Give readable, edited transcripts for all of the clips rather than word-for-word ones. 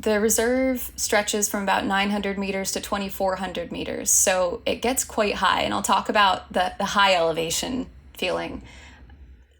the reserve stretches from about 900 meters to 2,400 meters. So it gets quite high. And I'll talk about the high elevation feeling.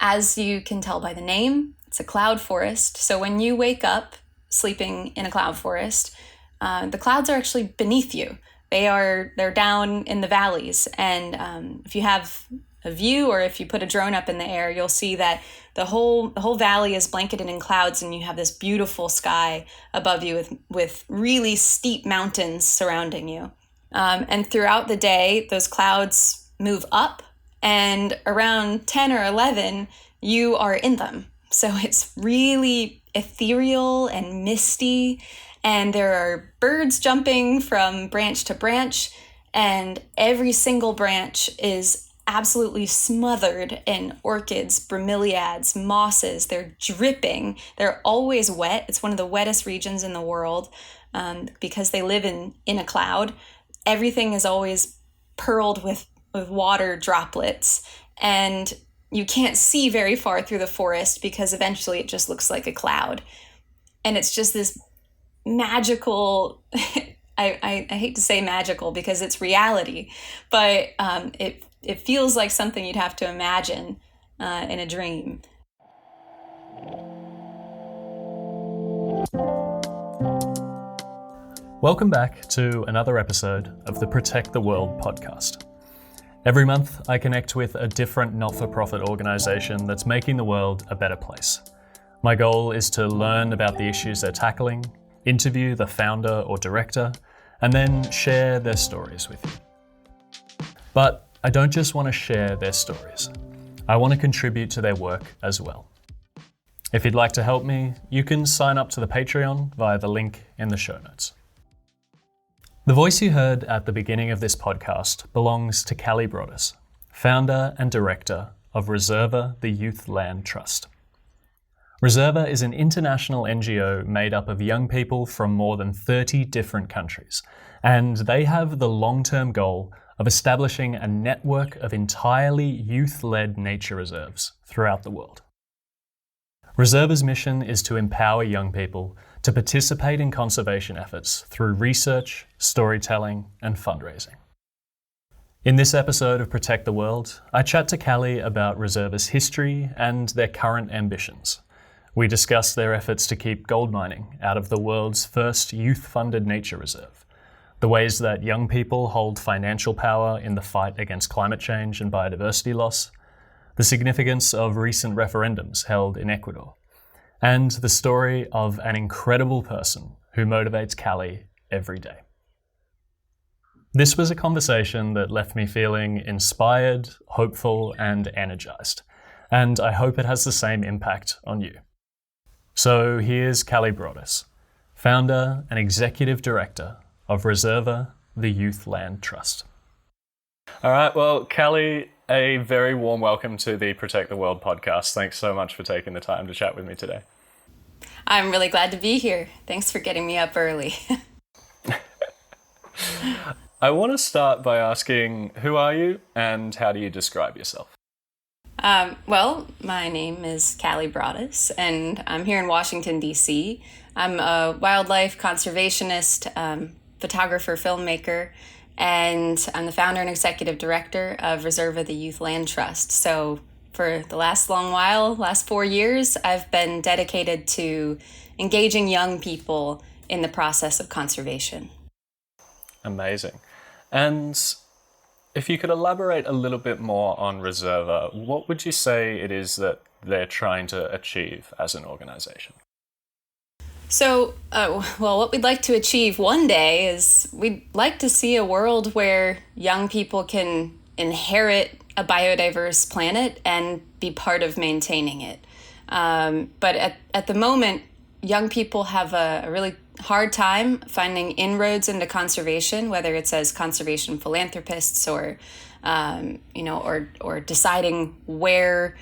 As you can tell by the name, it's a cloud forest. So when you wake up sleeping in a cloud forest, the clouds are actually beneath you. They're down in the valleys. And if you have a view, or if you put a drone up in the air, you'll see that the whole valley is blanketed in clouds, and you have this beautiful sky above you with really steep mountains surrounding you. And throughout the day, those clouds move up, and around 10 or 11, you are in them. So it's really ethereal and misty, and there are birds jumping from branch to branch, and every single branch is absolutely smothered in orchids, bromeliads, mosses. They're dripping. They're always wet. It's one of the wettest regions in the world because they live in a cloud. Everything is always pearled with water droplets, and you can't see very far through the forest because eventually it just looks like a cloud. And it's just this magical, I hate to say magical because it's reality, but it feels like something you'd have to imagine in a dream. Welcome back to another episode of the Protect the World podcast. Every month, I connect with a different not-for-profit organisation that's making the world a better place. My goal is to learn about the issues they're tackling, interview the founder or director, and then share their stories with you. But I don't just want to share their stories. I want to contribute to their work as well. If you'd like to help me, you can sign up to the Patreon via the link in the show notes. The voice you heard at the beginning of this podcast belongs to Callie Broaddus, founder and director of Reserva, the Youth Land Trust. Reserva is an international NGO made up of young people from more than 30 different countries, and they have the long-term goal of establishing a network of entirely youth-led nature reserves throughout the world. Reserva's mission is to empower young people to participate in conservation efforts through research, storytelling, and fundraising. In this episode of Protect the World, I chat to Callie about Reserva's history and their current ambitions. We discuss their efforts to keep gold mining out of the world's first youth-funded nature reserve, the ways that young people hold financial power in the fight against climate change and biodiversity loss, the significance of recent referendums held in Ecuador, and the story of an incredible person who motivates Callie every day. This was a conversation that left me feeling inspired, hopeful, and energized, and I hope it has the same impact on you. So here's Callie Broaddus, founder and executive director of Reserva, the Youth Land Trust. All right, well, Callie, a very warm welcome to the Protect the World podcast. Thanks so much for taking the time to chat with me today. I'm really glad to be here. Thanks for getting me up early. I want to start by asking, who are you and how do you describe yourself? Well, my name is Callie Broaddus, and I'm here in Washington, D.C. I'm a wildlife conservationist, photographer, filmmaker, and I'm the founder and executive director of Reserva, the Youth Land Trust. So for the last 4 years, I've been dedicated to engaging young people in the process of conservation. Amazing. And if you could elaborate a little bit more on Reserva, what would you say it is that they're trying to achieve as an organization? So, what we'd like to achieve one day is we'd like to see a world where young people can inherit a biodiverse planet and be part of maintaining it. But at the moment, young people have a really hard time finding inroads into conservation, whether it's as conservation philanthropists or deciding where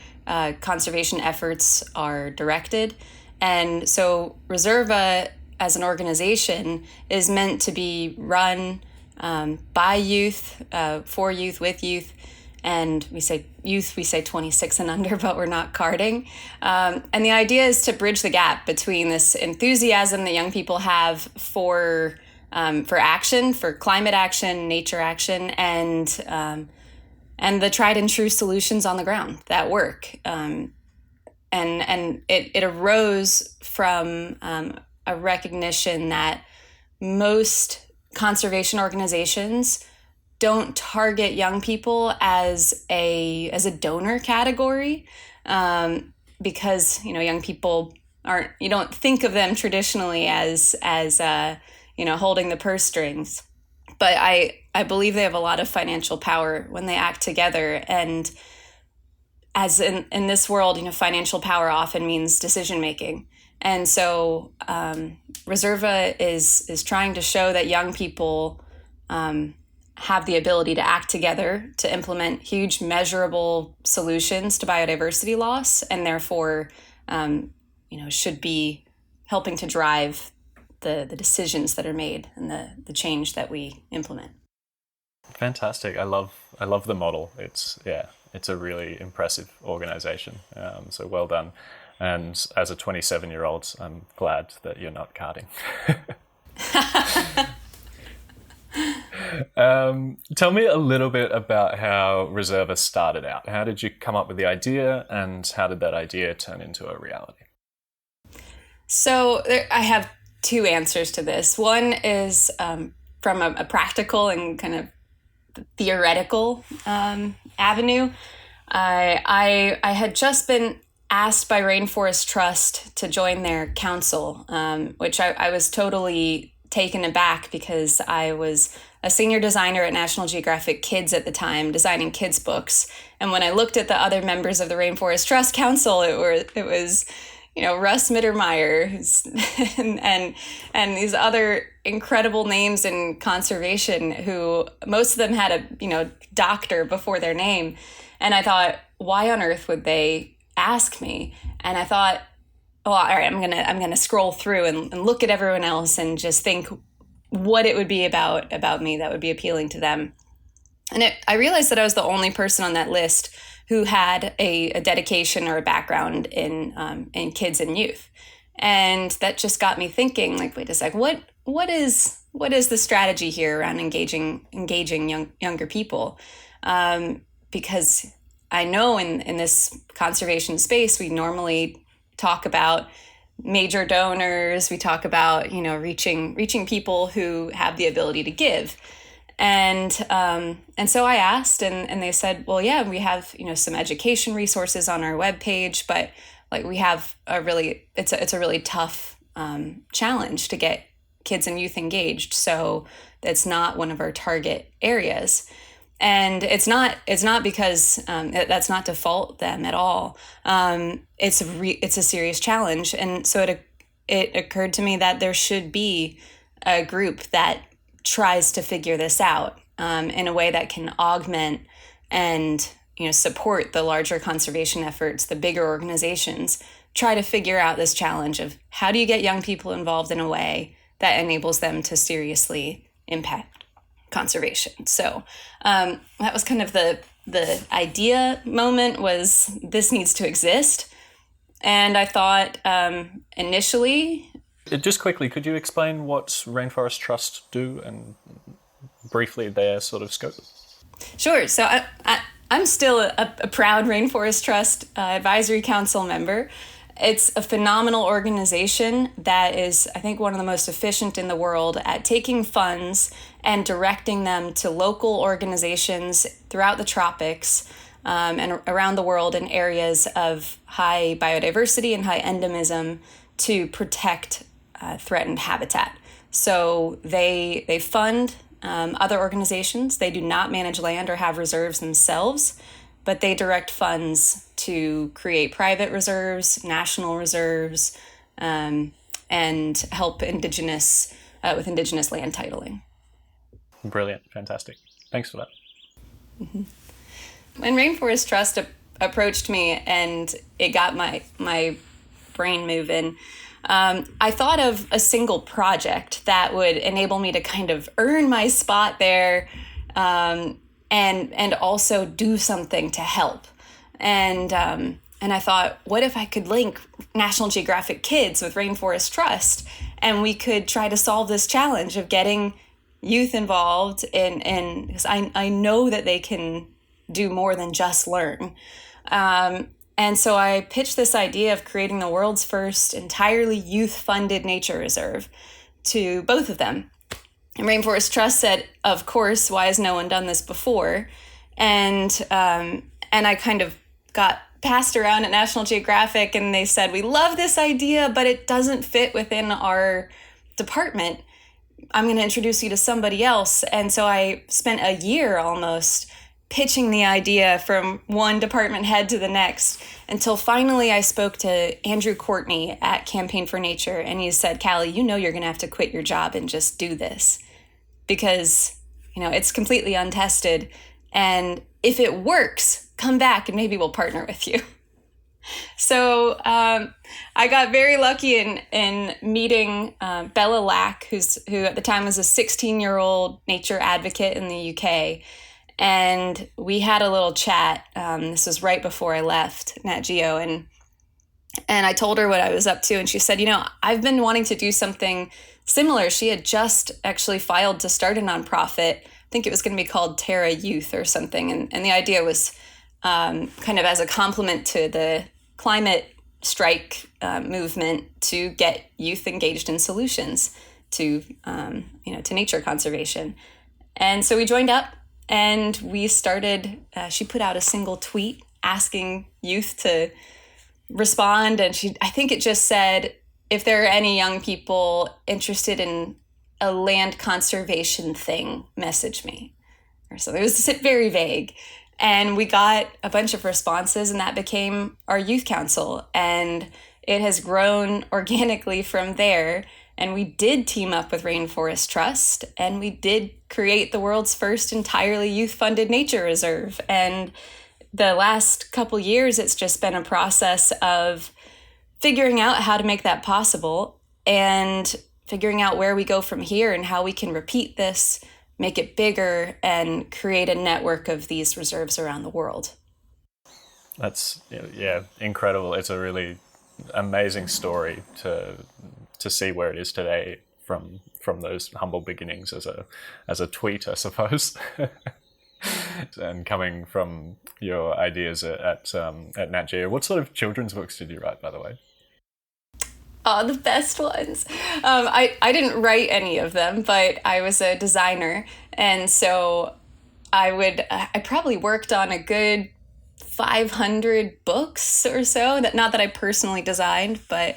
conservation efforts are directed. And so Reserva as an organization is meant to be run by youth, for youth, with youth, and we say youth, we say 26 and under, but we're not carding. And the idea is to bridge the gap between this enthusiasm that young people have for action, for climate action, nature action, and the tried and true solutions on the ground that work. And it arose from a recognition that most conservation organizations don't target young people as a donor category, because young people aren't, you don't think of them traditionally as holding the purse strings. But I believe they have a lot of financial power when they act together. And as in this world, financial power often means decision making. And so Reserva is trying to show that young people have the ability to act together to implement huge measurable solutions to biodiversity loss, and therefore should be helping to drive the decisions that are made and the change that we implement. Fantastic. I love the model. It's a really impressive organization. So well done. And as a 27-year-old, I'm glad that you're not carding. Tell me a little bit about how Reserva started out. How did you come up with the idea, and how did that idea turn into a reality? So I have two answers to this. One is from a practical and kind of theoretical avenue. I had just been asked by Rainforest Trust to join their council, which I was totally taken aback, because I was a senior designer at National Geographic Kids at the time, designing kids' books. And when I looked at the other members of the Rainforest Trust Council, it was Russ Mittermeier and these other incredible names in conservation, who most of them had a doctor before their name. And I thought, why on earth would they ask me? And I thought, well, all right, I'm gonna scroll through and look at everyone else and just think what it would be about me that would be appealing to them. And I realized that I was the only person on that list who had a dedication or a background in kids and youth. And that just got me thinking, like, wait a sec, what is the strategy here around engaging younger people? Because I know in this conservation space, we normally talk about major donors. We talk about, reaching people who have the ability to give. And so I asked, and they said, well, yeah, we have, some education resources on our webpage, but like we have it's a really tough challenge to get kids and youth engaged. So that's not one of our target areas. And it's not because that's not to fault them at all. It's a serious challenge. And so it occurred to me that there should be a group that tries to figure this out in a way that can augment and support the larger conservation efforts. The bigger organizations try to figure out this challenge of how do you get young people involved in a way that enables them to seriously impact conservation. So that was kind of the idea moment, was this needs to exist. And I thought initially... Just quickly, could you explain what Rainforest Trust do and briefly their sort of scope? Sure. So I'm still a proud Rainforest Trust Advisory Council member. It's a phenomenal organization that is, I think, one of the most efficient in the world at taking funds and directing them to local organizations throughout the tropics and around the world in areas of high biodiversity and high endemism to protect threatened habitat. So they fund other organizations. They do not manage land or have reserves themselves, but they direct funds to create private reserves, national reserves, and help with indigenous land titling. Brilliant. Fantastic. Thanks for that. Mm-hmm. When Rainforest Trust approached me and it got my brain moving, I thought of a single project that would enable me to kind of earn my spot there, and also do something to help. And I thought, what if I could link National Geographic Kids with Rainforest Trust, and we could try to solve this challenge of getting youth involved in because I know that they can do more than just learn. And so I pitched this idea of creating the world's first entirely youth-funded nature reserve to both of them. And Rainforest Trust said, of course, why has no one done this before? And I kind of got passed around at National Geographic, and they said, we love this idea, but it doesn't fit within our department. I'm going to introduce you to somebody else. And so I spent a year almost pitching the idea from one department head to the next, until finally I spoke to Andrew Courtney at Campaign for Nature, and he said, Callie, you know you're going to have to quit your job and just do this, because it's completely untested, and if it works, come back and maybe we'll partner with you. So I got very lucky in meeting Bella Lack, who at the time was a 16-year-old nature advocate in the UK. And we had a little chat. This was right before I left Nat Geo. And I told her what I was up to. And she said, I've been wanting to do something similar. She had just actually filed to start a nonprofit. I think it was going to be called Terra Youth or something. And the idea was kind of as a complement to the climate strike movement to get youth engaged in solutions to nature conservation. And so we joined up. And we started, she put out a single tweet asking youth to respond. And I think it just said, if there are any young people interested in a land conservation thing, message me or something. It was very vague. And we got a bunch of responses, and that became our youth council. And it has grown organically from there. And we did team up with Rainforest Trust, and we did create the world's first entirely youth-funded nature reserve. And the last couple years, it's just been a process of figuring out how to make that possible and figuring out where we go from here and how we can repeat this, make it bigger, and create a network of these reserves around the world. That's, incredible. It's a really amazing story to see where it is today from those humble beginnings as a tweet, I suppose, and coming from your ideas at Nat Geo. What sort of children's books did you write, by the way? Oh, the best ones. I didn't write any of them, but I was a designer, and so I probably worked on a good 500 books or so. Not that I personally designed, but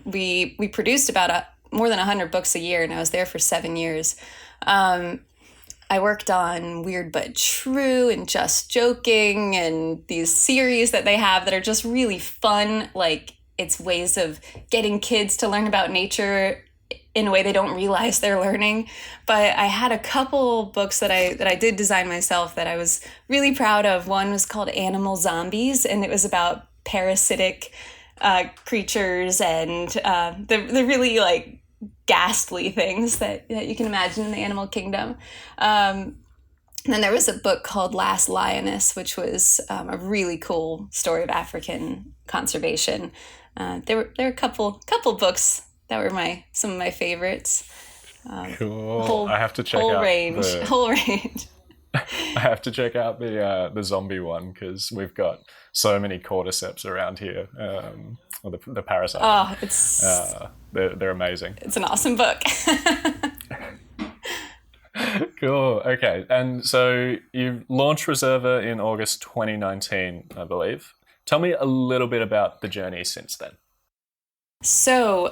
we produced about more than 100 books a year, and I was there for 7 years. I worked on Weird But True and Just Joking and these series that they have that are just really fun. Like, it's ways of getting kids to learn about nature in a way they don't realize they're learning. But I had a couple books that I did design myself that I was really proud of. One was called Animal Zombies, and it was about parasitic creatures and the really like ghastly things that you can imagine in the animal kingdom. And then there was a book called Last Lioness, which was a really cool story of African conservation. There were a couple books that were some of my favorites. Cool. I have to check out whole range. I have to check out the zombie one, because we've got so many cordyceps around here. Or the parasites. Oh, it's they're amazing. It's an awesome book. Cool. Okay, and so you launched Reserva in August 2019, I believe. Tell me a little bit about the journey since then. So,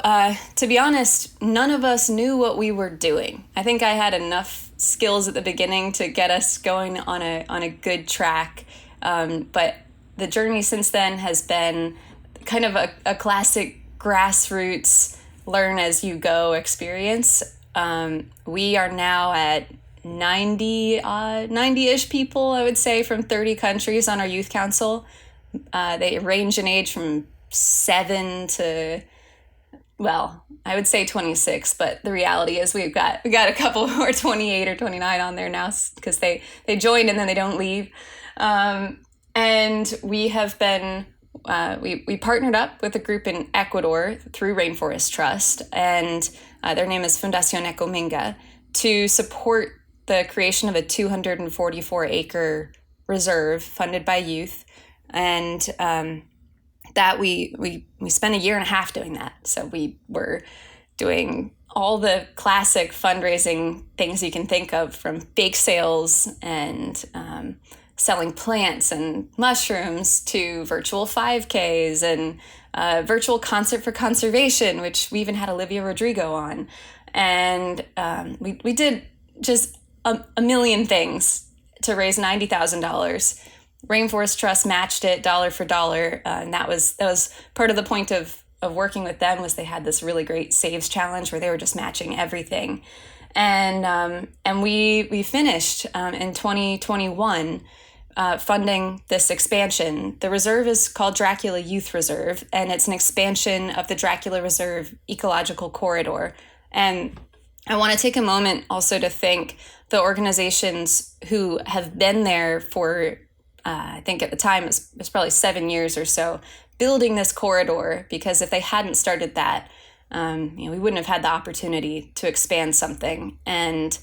to be honest, none of us knew what we were doing. I think I had enough skills at the beginning to get us going on a good track. But the journey since then has been kind of a classic grassroots learn as you go experience. We are now at 90-ish people, I would say, from 30 countries on our youth council. They range in age from 7 to well, I would say 26, but the reality is we got a couple who are 28 or 29 on there now because they joined and then they don't leave. And we have been we partnered up with a group in Ecuador through Rainforest Trust, and their name is Fundación Ecominga, to support the creation of a 244-acre reserve funded by youth. And that we spent a year and a half doing that. So we were doing all the classic fundraising things you can think of, from bake sales and selling plants and mushrooms to virtual 5Ks and virtual concert for conservation, which we even had Olivia Rodrigo on. And we did just a million things to raise $90,000. Rainforest Trust matched it dollar for dollar, and that was part of the point of working with them. Was they had this really great saves challenge where they were just matching everything, and we finished in 2021 funding this expansion. The reserve is called Dracula Youth Reserve, and it's an expansion of the Dracula Reserve ecological corridor. And I want to take a moment also to thank the organizations who have been there for I think at the time it was probably 7 years or so, building this corridor, because if they hadn't started that, we wouldn't have had the opportunity to expand something. And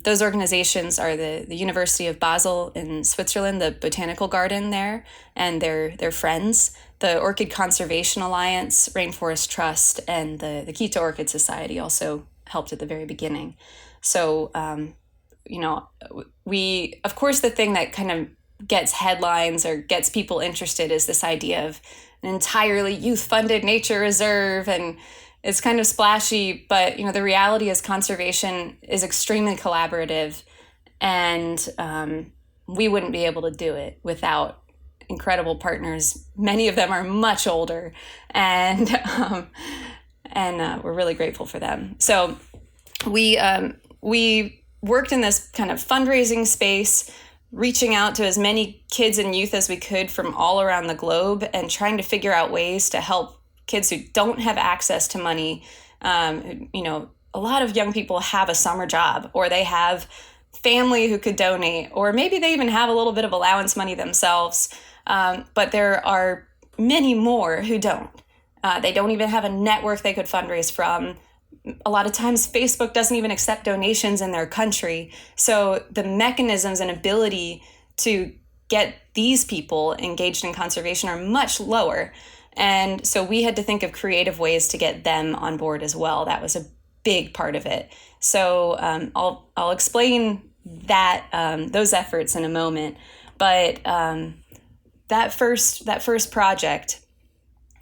those organizations are the University of Basel in Switzerland, the Botanical Garden there, and their friends, the Orchid Conservation Alliance, Rainforest Trust, and the Quito Orchid Society also helped at the very beginning. So, we, of course, the thing that kind of gets headlines or gets people interested is this idea of an entirely youth-funded nature reserve, and it's kind of splashy, but the reality is conservation is extremely collaborative, and we wouldn't be able to do it without incredible partners. Many of them are much older, and we're really grateful for them. So we worked in this kind of fundraising space, reaching out to as many kids and youth as we could from all around the globe, and trying to figure out ways to help kids who don't have access to money. A lot of young people have a summer job, or they have family who could donate, or maybe they even have a little bit of allowance money themselves. But there are many more who don't. They don't even have a network they could fundraise from. A lot of times Facebook doesn't even accept donations in their country. So the mechanisms and ability to get these people engaged in conservation are much lower. And so we had to think of creative ways to get them on board as well. That was a big part of it. So I'll explain that those efforts in a moment. But that first project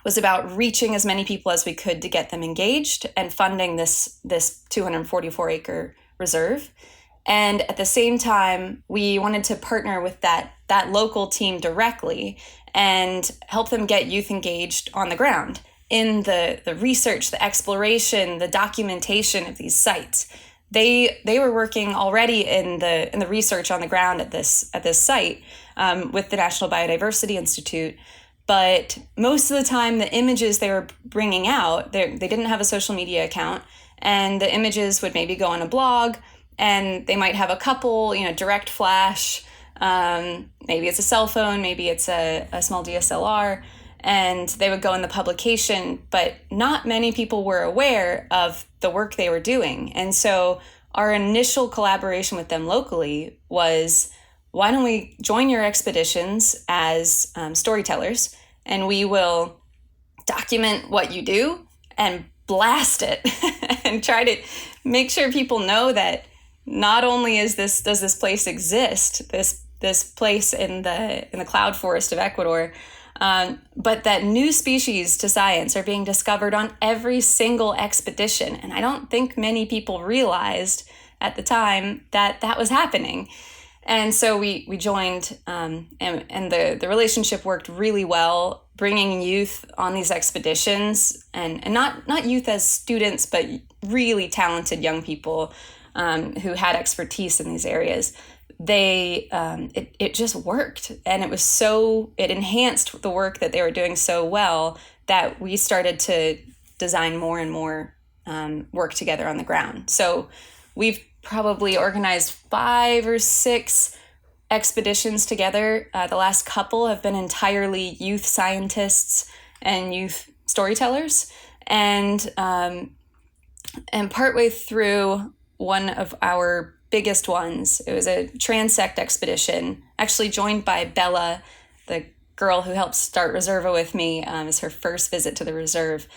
was about reaching as many people as we could to get them engaged and funding this 244-acre reserve. And at the same time, we wanted to partner with that local team directly and help them get youth engaged on the ground in the research, the exploration, the documentation of these sites. They were working already in the research on the ground at this site with the National Biodiversity Institute. But most of the time, the images they were bringing out, they didn't have a social media account, and the images would maybe go on a blog, and they might have a couple, direct flash. Maybe it's a cell phone, maybe it's a small DSLR, and they would go in the publication, but not many people were aware of the work they were doing. And so our initial collaboration with them locally was, why don't we join your expeditions as storytellers, and we will document what you do and blast it and try to make sure people know that not only does this place exist, this place in the cloud forest of Ecuador, but that new species to science are being discovered on every single expedition. And I don't think many people realized at the time that was happening. And so we joined, and the relationship worked really well, bringing youth on these expeditions, and not youth as students, but really talented young people who had expertise in these areas. It just worked, and it enhanced the work that they were doing so well that we started to design more and more work together on the ground. So we've probably organized 5 or 6 expeditions together. The last couple have been entirely youth scientists and youth storytellers. And partway through one of our biggest ones, it was a transect expedition, actually joined by Bella, the girl who helped start Reserva with me. It's her first visit to the reserve.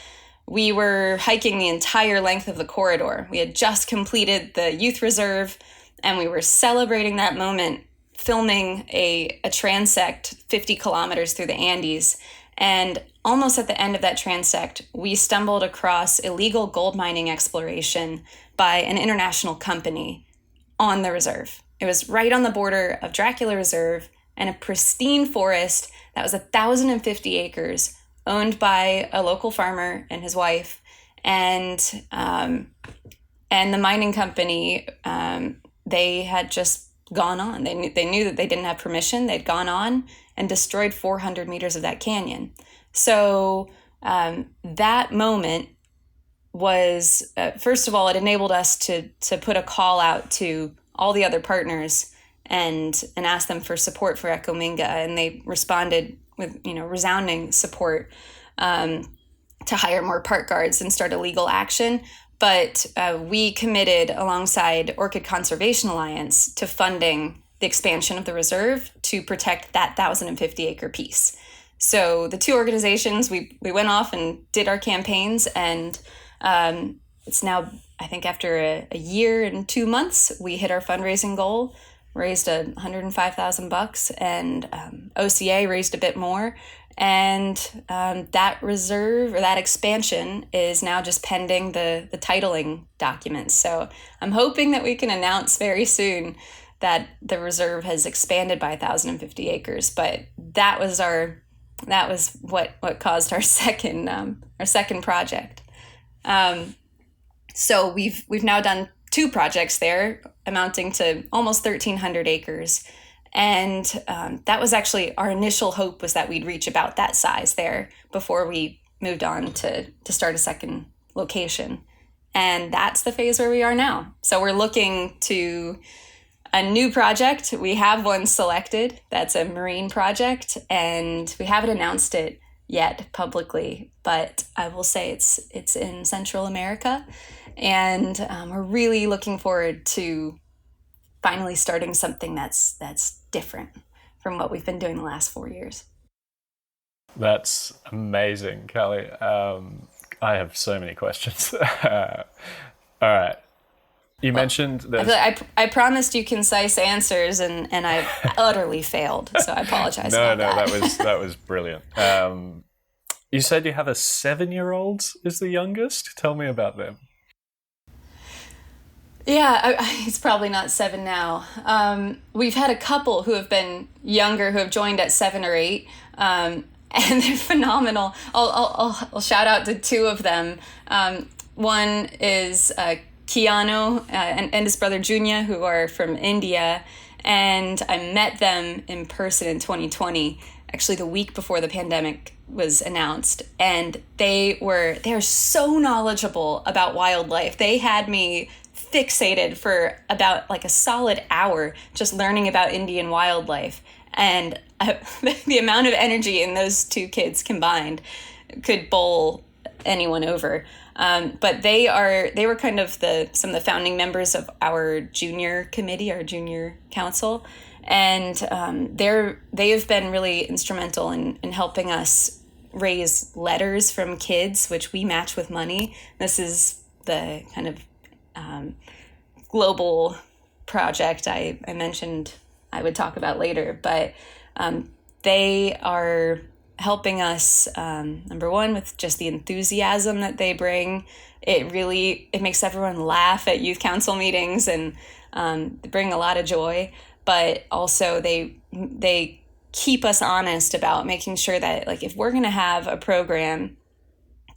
We were hiking the entire length of the corridor. We had just completed the youth reserve, and we were celebrating that moment, filming a transect 50 kilometers through the Andes. And almost at the end of that transect, we stumbled across illegal gold mining exploration by an international company on the reserve. It was right on the border of Dracula Reserve and a pristine forest that was 1,050 acres, owned by a local farmer and his wife. And the mining company, they had just gone on. They knew that they didn't have permission. They'd gone on and destroyed 400 meters of that canyon. So that moment was, first of all, it enabled us to put a call out to all the other partners and ask them for support for Ecominga, and they responded with resounding support to hire more park guards and start a legal action. But we committed, alongside Orchid Conservation Alliance, to funding the expansion of the reserve to protect that 1,050 acre piece. So the two organizations, we went off and did our campaigns, and it's now, I think after a year and 2 months, we hit our fundraising goal, raised $105,000, and OCA raised a bit more. And that reserve, or that expansion, is now just pending the titling documents. So I'm hoping that we can announce very soon that the reserve has expanded by 1,050 acres. But that was what caused our second project. So we've now done 2 projects there, amounting to almost 1,300 acres. And that was actually our initial hope, was that we'd reach about that size there before we moved on to start a second location. And that's the phase where we are now. So we're looking to a new project. We have one selected. That's a marine project, and we haven't announced it yet publicly, but I will say it's in Central America. And we're really looking forward to finally starting something that's different from what we've been doing the last 4 years. That's amazing, Callie. I have so many questions. All right. You mentioned that I promised you concise answers, and I utterly failed. So I apologize. No, that was brilliant. You said you have a 7-year-old is the youngest. Tell me about them. Yeah, it's probably not 7 now. We've had a couple who have been younger, who have joined at 7 or 8, and they're phenomenal. I'll shout out to 2 of them. One is Keanu and his brother Junya, who are from India, and I met them in person in 2020, actually the week before the pandemic was announced, and they are so knowledgeable about wildlife. They had me fixated for about like a solid hour just learning about Indian wildlife, and the amount of energy in those 2 kids combined could bowl anyone over. But they were kind of some of the founding members of our junior committee, our junior council, and they have been really instrumental in helping us raise letters from kids, which we match with money. This is the kind of global project I mentioned I would talk about later, but they are helping us, number one, with just the enthusiasm that they bring. It makes everyone laugh at youth council meetings, and they bring a lot of joy, but also they keep us honest about making sure that, like, if we're going to have a program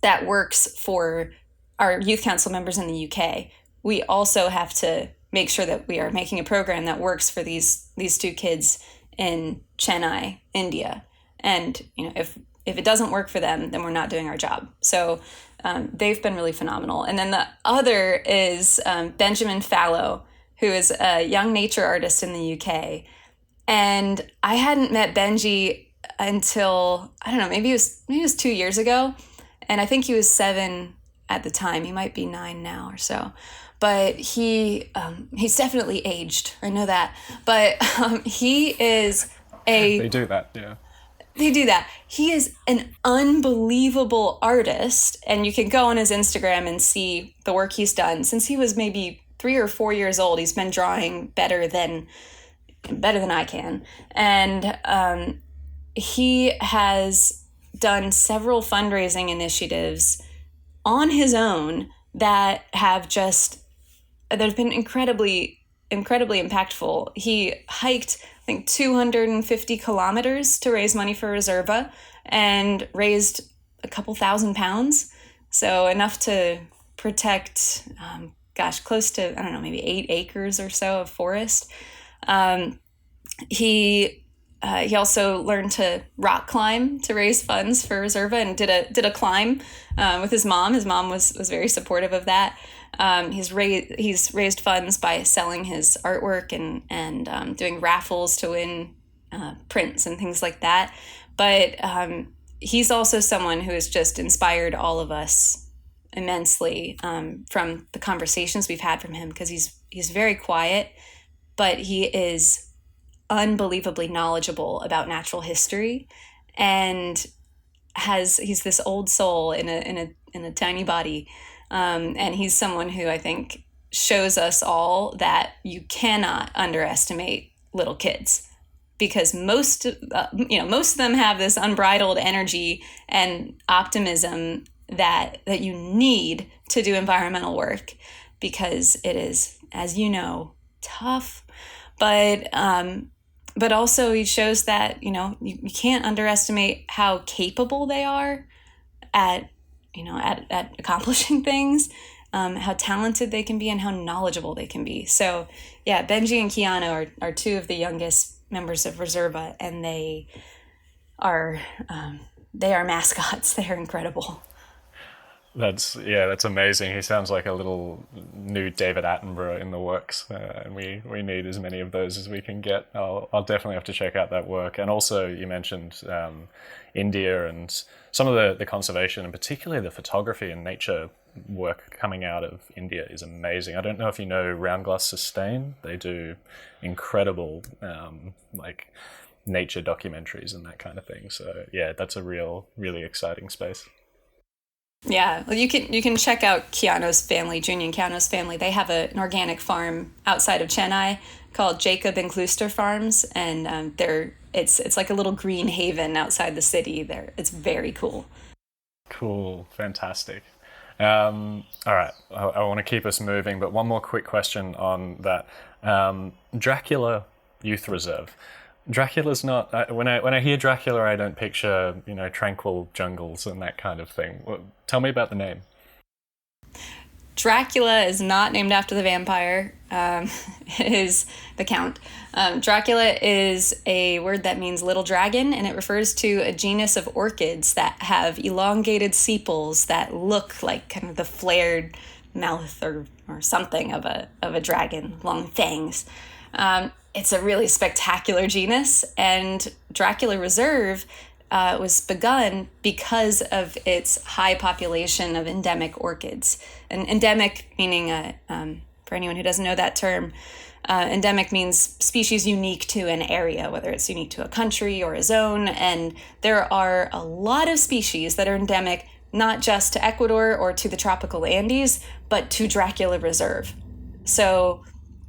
that works for our youth council members in the UK, we also have to make sure that we are making a program that works for these 2 kids in Chennai, India. And if if it doesn't work for them, then we're not doing our job. So they've been really phenomenal. And then the other is Benjamin Fallow, who is a young nature artist in the UK. And I hadn't met Benji until, I don't know, maybe it was 2 years ago. And I think he was 7 at the time. He might be 9 now or so. But he's definitely aged. I know that. But he is They do that, yeah. They do that. He is an unbelievable artist, and you can go on his Instagram and see the work he's done. Since he was maybe 3 or 4 years old, he's been drawing better than I can. And he has done several fundraising initiatives on his own that have been incredibly impactful. He hiked, I think, 250 kilometers to raise money for Reserva and raised a couple £1,000. So enough to protect, close to, I don't know, maybe 8 acres or so of forest. He also learned to rock climb to raise funds for Reserva and did a climb with his mom. His mom was very supportive of that. He's raised funds by selling his artwork and doing raffles to win prints and things like that. But he's also someone who has just inspired all of us immensely from the conversations we've had from him, because he's very quiet, but he is unbelievably knowledgeable about natural history, and he's this old soul in a tiny body. And he's someone who I think shows us all that you cannot underestimate little kids, because most of them have this unbridled energy and optimism that you need to do environmental work, because it is, as you know, tough. But also he shows that, you can't underestimate how capable they are at accomplishing things, how talented they can be and how knowledgeable they can be. So yeah, Benji and Keanu are 2 of the youngest members of Reserva, and they are mascots. They are incredible. That's amazing. He sounds like a little new David Attenborough in the works, and we need as many of those as we can get. I'll definitely have to check out that work. And also, you mentioned India and some of the conservation, and particularly the photography and nature work coming out of India is amazing. I don't know if you know Round Glass Sustain. They do incredible nature documentaries and that kind of thing. So yeah, that's a really exciting space. Yeah, well, you can check out Keanu's family, Junior Keanu's family. They have an organic farm outside of Chennai called Jacob and Klooster Farms, and it's like a little green haven outside the city. It's very cool. Cool, fantastic. All right, I want to keep us moving, but one more quick question on that. Dracula Youth Reserve. Dracula's not. When I hear Dracula, I don't picture tranquil jungles and that kind of thing. Tell me about the name. Dracula is not named after the vampire. It is the Count. Dracula is a word that means little dragon, and it refers to a genus of orchids that have elongated sepals that look like kind of the flared mouth or something of a dragon, long fangs. It's a really spectacular genus, and Dracula Reserve was begun because of its high population of endemic orchids. And endemic meaning, for anyone who doesn't know that term, endemic means species unique to an area, whether it's unique to a country or a zone. And there are a lot of species that are endemic, not just to Ecuador or to the tropical Andes, but to Dracula Reserve. So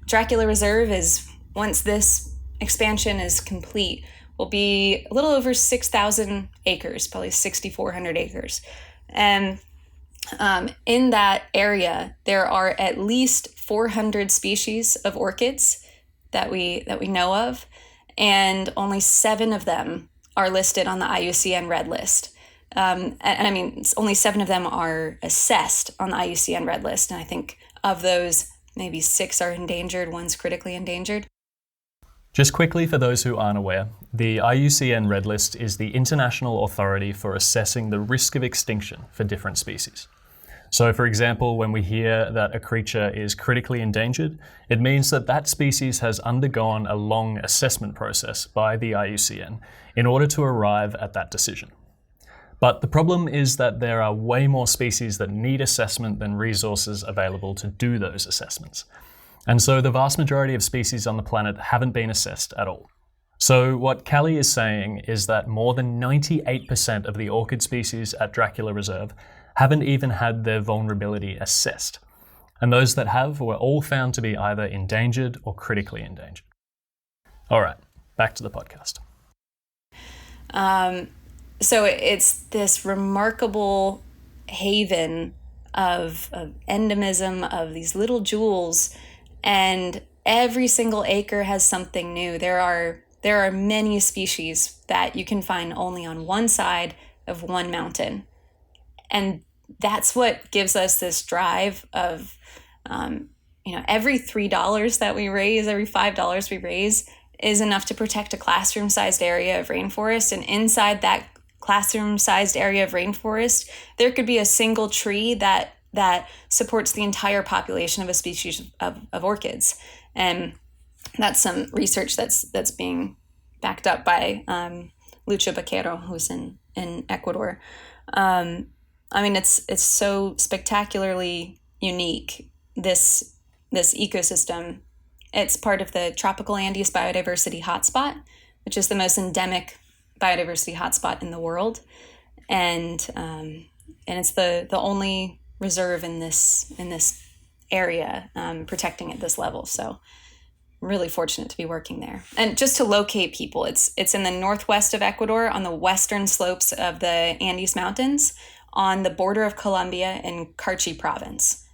Dracula Reserve is, once this expansion is complete, will be a little over 6,000 acres, probably 6,400 acres. And in that area, there are at least 400 species of orchids that we know of, and only 7 of them are listed on the IUCN Red List. And I mean, only 7 of them are assessed on the IUCN Red List, and I think of those, maybe 6 are endangered, 1's critically endangered. Just quickly, for those who aren't aware, the IUCN Red List is the international authority for assessing the risk of extinction for different species. So, for example, when we hear that a creature is critically endangered, it means that that species has undergone a long assessment process by the IUCN in order to arrive at that decision. But the problem is that there are way more species that need assessment than resources available to do those assessments. And so the vast majority of species on the planet haven't been assessed at all. So what Callie is saying is that more than 98% of the orchid species at Dracula Reserve haven't even had their vulnerability assessed. And those that have were all found to be either endangered or critically endangered. All right, back to the podcast. So it's this remarkable haven of endemism, of these little jewels, and every single acre has something new. There are many species that you can find only on one side of one mountain. And that's what gives us this drive of, every $3 that we raise, every $5 we raise is enough to protect a classroom-sized area of rainforest. And inside that classroom-sized area of rainforest, there could be a single tree that supports the entire population of a species of orchids. And that's some research that's being backed up by Lucha Baquero, who's in Ecuador. It's so spectacularly unique, this ecosystem. It's part of the Tropical Andes Biodiversity Hotspot, which is the most endemic biodiversity hotspot in the world, and it's the only reserve in this area protecting at this level. So I'm really fortunate to be working there. And just to locate people, it's in the northwest of Ecuador, on the western slopes of the Andes Mountains, on the border of Colombia in Carchi province.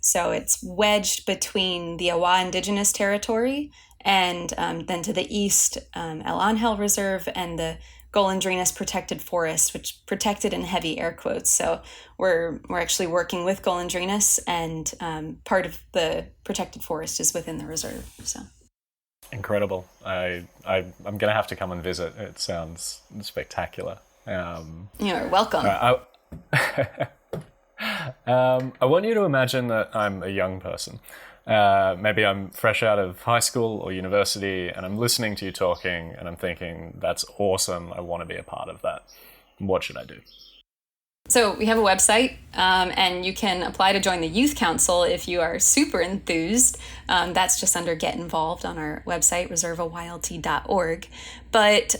So it's wedged between the Awa indigenous territory and then to the east, El Angel Reserve and the Golondrinas Protected Forest, which protected in heavy air quotes. So we're actually working with Golondrinas, and part of the protected forest is within the reserve. So incredible. I'm going to have to come and visit. It sounds spectacular. You're welcome. I want you to imagine that I'm a young person. Maybe I'm fresh out of high school or university, and I'm listening to you talking, and I'm thinking, that's awesome. I want to be a part of that. What should I do? So we have a website, and you can apply to join the Youth Council if you are super enthused. That's just under Get Involved on our website, reservaYLT.org. But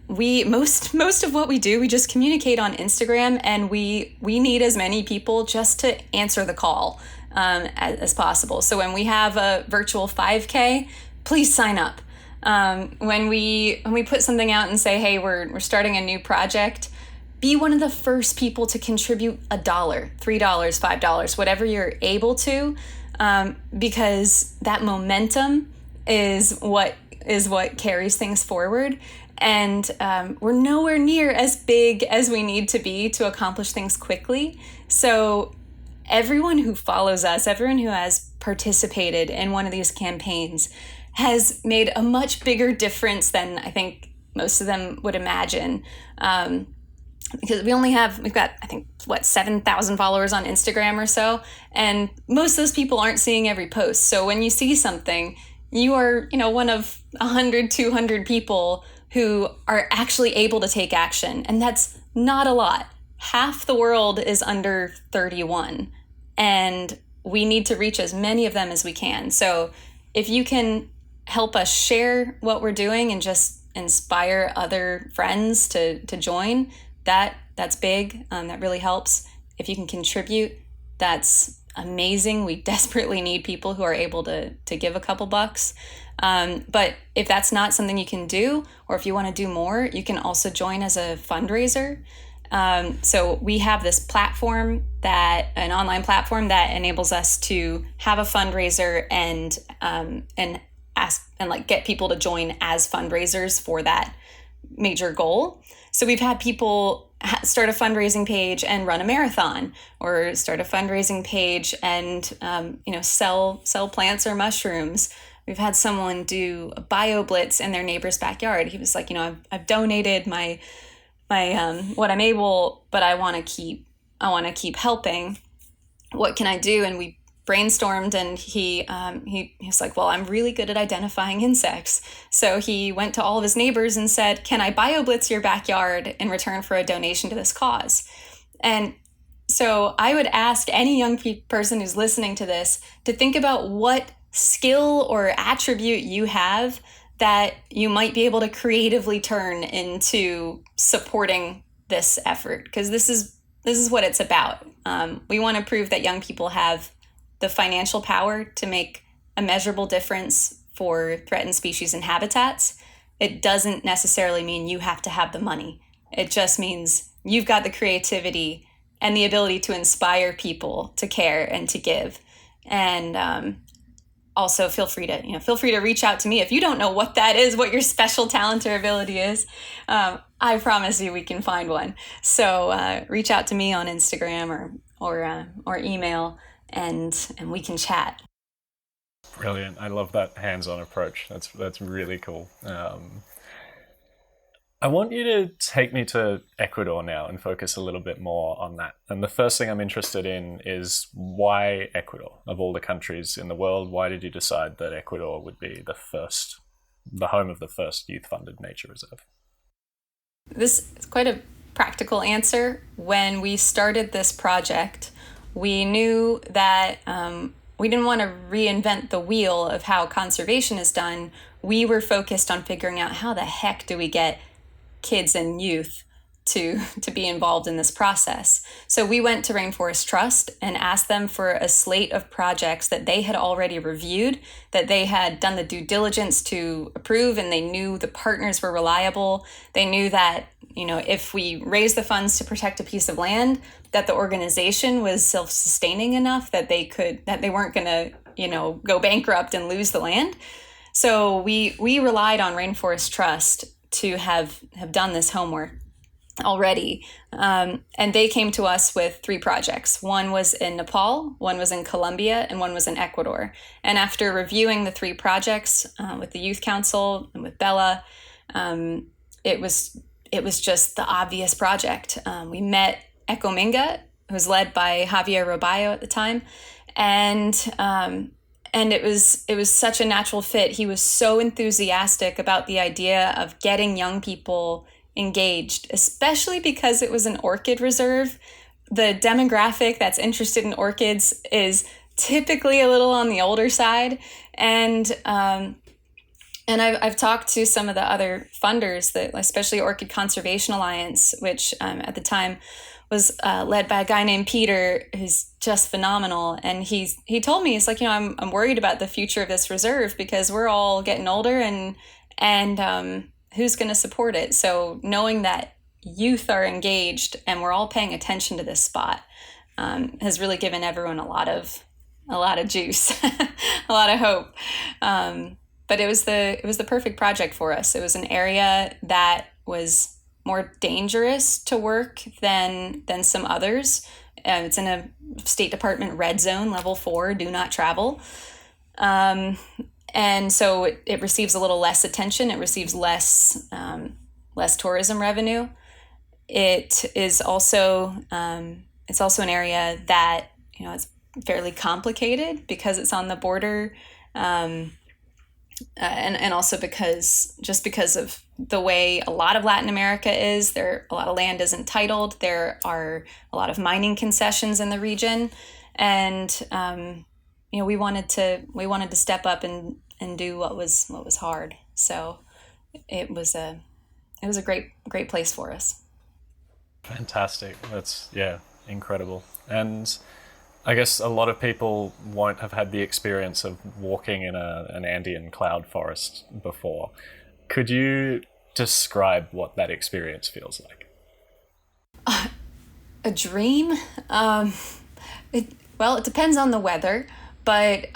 most of what we do, we just communicate on Instagram, and we need as many people just to answer the call as possible. So when we have a virtual 5K, please sign up. When we put something out and say, hey, we're starting a new project, be one of the first people to contribute $1, $3, $5, whatever you're able to, because that momentum is what carries things forward. And we're nowhere near as big as we need to be to accomplish things quickly. So everyone who follows us, everyone who has participated in one of these campaigns has made a much bigger difference than I think most of them would imagine. Because we've got, I think, 7,000 followers on Instagram or so. And most of those people aren't seeing every post. So when you see something, you are, one of 100, 200 people who are actually able to take action. And that's not a lot. Half the world is under 31. And we need to reach as many of them as we can. So if you can help us share what we're doing and just inspire other friends to join, that's big. That really helps. If you can contribute, that's amazing. We desperately need people who are able to give a couple bucks. But if that's not something you can do, or if you want to do more, you can also join as a fundraiser. So we have this platform, an online platform that enables us to have a fundraiser and ask and get people to join as fundraisers for that major goal. So we've had people start a fundraising page and run a marathon, or start a fundraising page and sell plants or mushrooms. we've had someone do a bio blitz in their neighbor's backyard. He was like, I've donated my what I'm able, but I want to keep helping. What can I do? And we brainstormed, and he was like, well, I'm really good at identifying insects. So he went to all of his neighbors and said, can I bio blitz your backyard in return for a donation to this cause? And so I would ask any young person who's listening to this to think about what skill or attribute you have that you might be able to creatively turn into supporting this effort, because this is what it's about. We want to prove that young people have the financial power to make a measurable difference for threatened species and habitats. It doesn't necessarily mean you have to have the money. It just means you've got the creativity and the ability to inspire people to care and to give. And also feel free to reach out to me if you don't know what that is, what your special talent or ability is. I promise you we can find one. So reach out to me on Instagram or email, and we can chat. Brilliant. I love that hands-on approach. That's really cool. I want you to take me to Ecuador now and focus a little bit more on that. And the first thing I'm interested in is, why Ecuador? Of all the countries in the world, why did you decide that Ecuador would be the home of the first youth-funded nature reserve? This is quite a practical answer. When we started this project, we knew that we didn't want to reinvent the wheel of how conservation is done. We were focused on figuring out, how the heck do we get kids and youth to be involved in this process? So we went to Rainforest Trust and asked them for a slate of projects that they had already reviewed, that they had done the due diligence to approve, and they knew the partners were reliable. They knew that, if we raised the funds to protect a piece of land, that the organization was self-sustaining enough that they weren't going to, go bankrupt and lose the land. So we relied on Rainforest Trust to have done this homework already. And they came to us with 3 projects. One was in Nepal, one was in Colombia, and one was in Ecuador. And after reviewing the 3 projects with the Youth Council and with Bella, it was just the obvious project. We met Ecominga, who was led by Javier Roballo at the time. And it was such a natural fit. He was so enthusiastic about the idea of getting young people engaged, especially because it was an orchid reserve. The demographic that's interested in orchids is typically a little on the older side. And I've talked to some of the other funders, especially Orchid Conservation Alliance, which at the time was led by a guy named Peter, who's just phenomenal. And he told me, he's like, I'm worried about the future of this reserve because we're all getting older, and who's going to support it? So knowing that youth are engaged and we're all paying attention to this spot has really given everyone a lot of juice, a lot of hope. But it was the perfect project for us. It was an area that was more dangerous to work than some others. It's in a State Department red zone, level 4, do not travel. And so it receives a little less attention. It receives less tourism revenue. It is also it's also an area that it's fairly complicated because it's on the border, and also because of the way a lot of Latin America is. A lot of land isn't titled. There are a lot of mining concessions in the region, and we wanted to step up and do what was hard. So it was a great place for us. Fantastic. That's incredible. And I guess a lot of people won't have had the experience of walking in an Andean cloud forest before. Could you describe what that experience feels like? A dream? It depends on the weather, but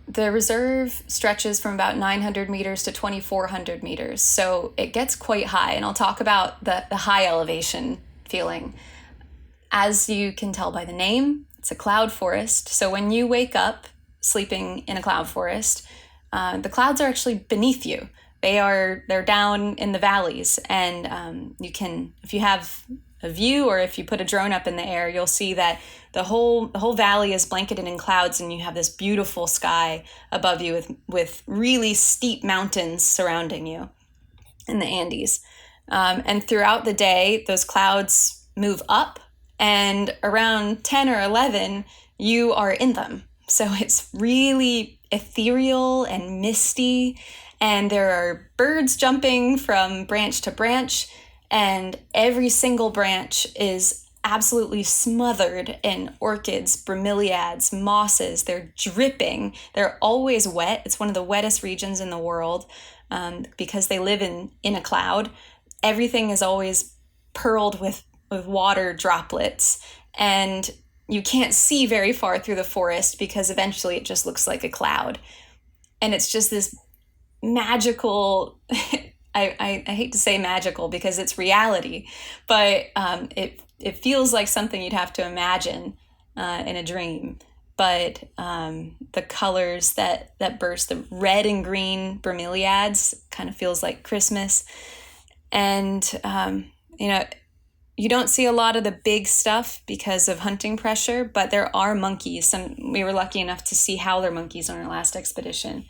the reserve stretches from about 900 meters to 2,400 meters. So it gets quite high, and I'll talk about the high elevation feeling. As you can tell by the name, it's a cloud forest. So when you wake up sleeping in a cloud forest, the clouds are actually beneath you. They're down in the valleys, and you can, if you have a view or if you put a drone up in the air, you'll see that the whole valley is blanketed in clouds, and you have this beautiful sky above you with really steep mountains surrounding you in the Andes. And throughout the day, those clouds move up, and around 10 or 11, you are in them. So it's really ethereal and misty, and there are birds jumping from branch to branch, and every single branch is absolutely smothered in orchids, bromeliads, mosses. They're dripping. They're always wet. It's one of the wettest regions in the world because they live in a cloud. Everything is always pearled with water droplets, and you can't see very far through the forest because eventually it just looks like a cloud. And it's just this magical, I hate to say magical because it's reality, but it feels like something you'd have to imagine in a dream. But the colors that burst, the red and green bromeliads, kind of feels like Christmas. And, you don't see a lot of the big stuff because of hunting pressure, but there are monkeys. We were lucky enough to see howler monkeys on our last expedition.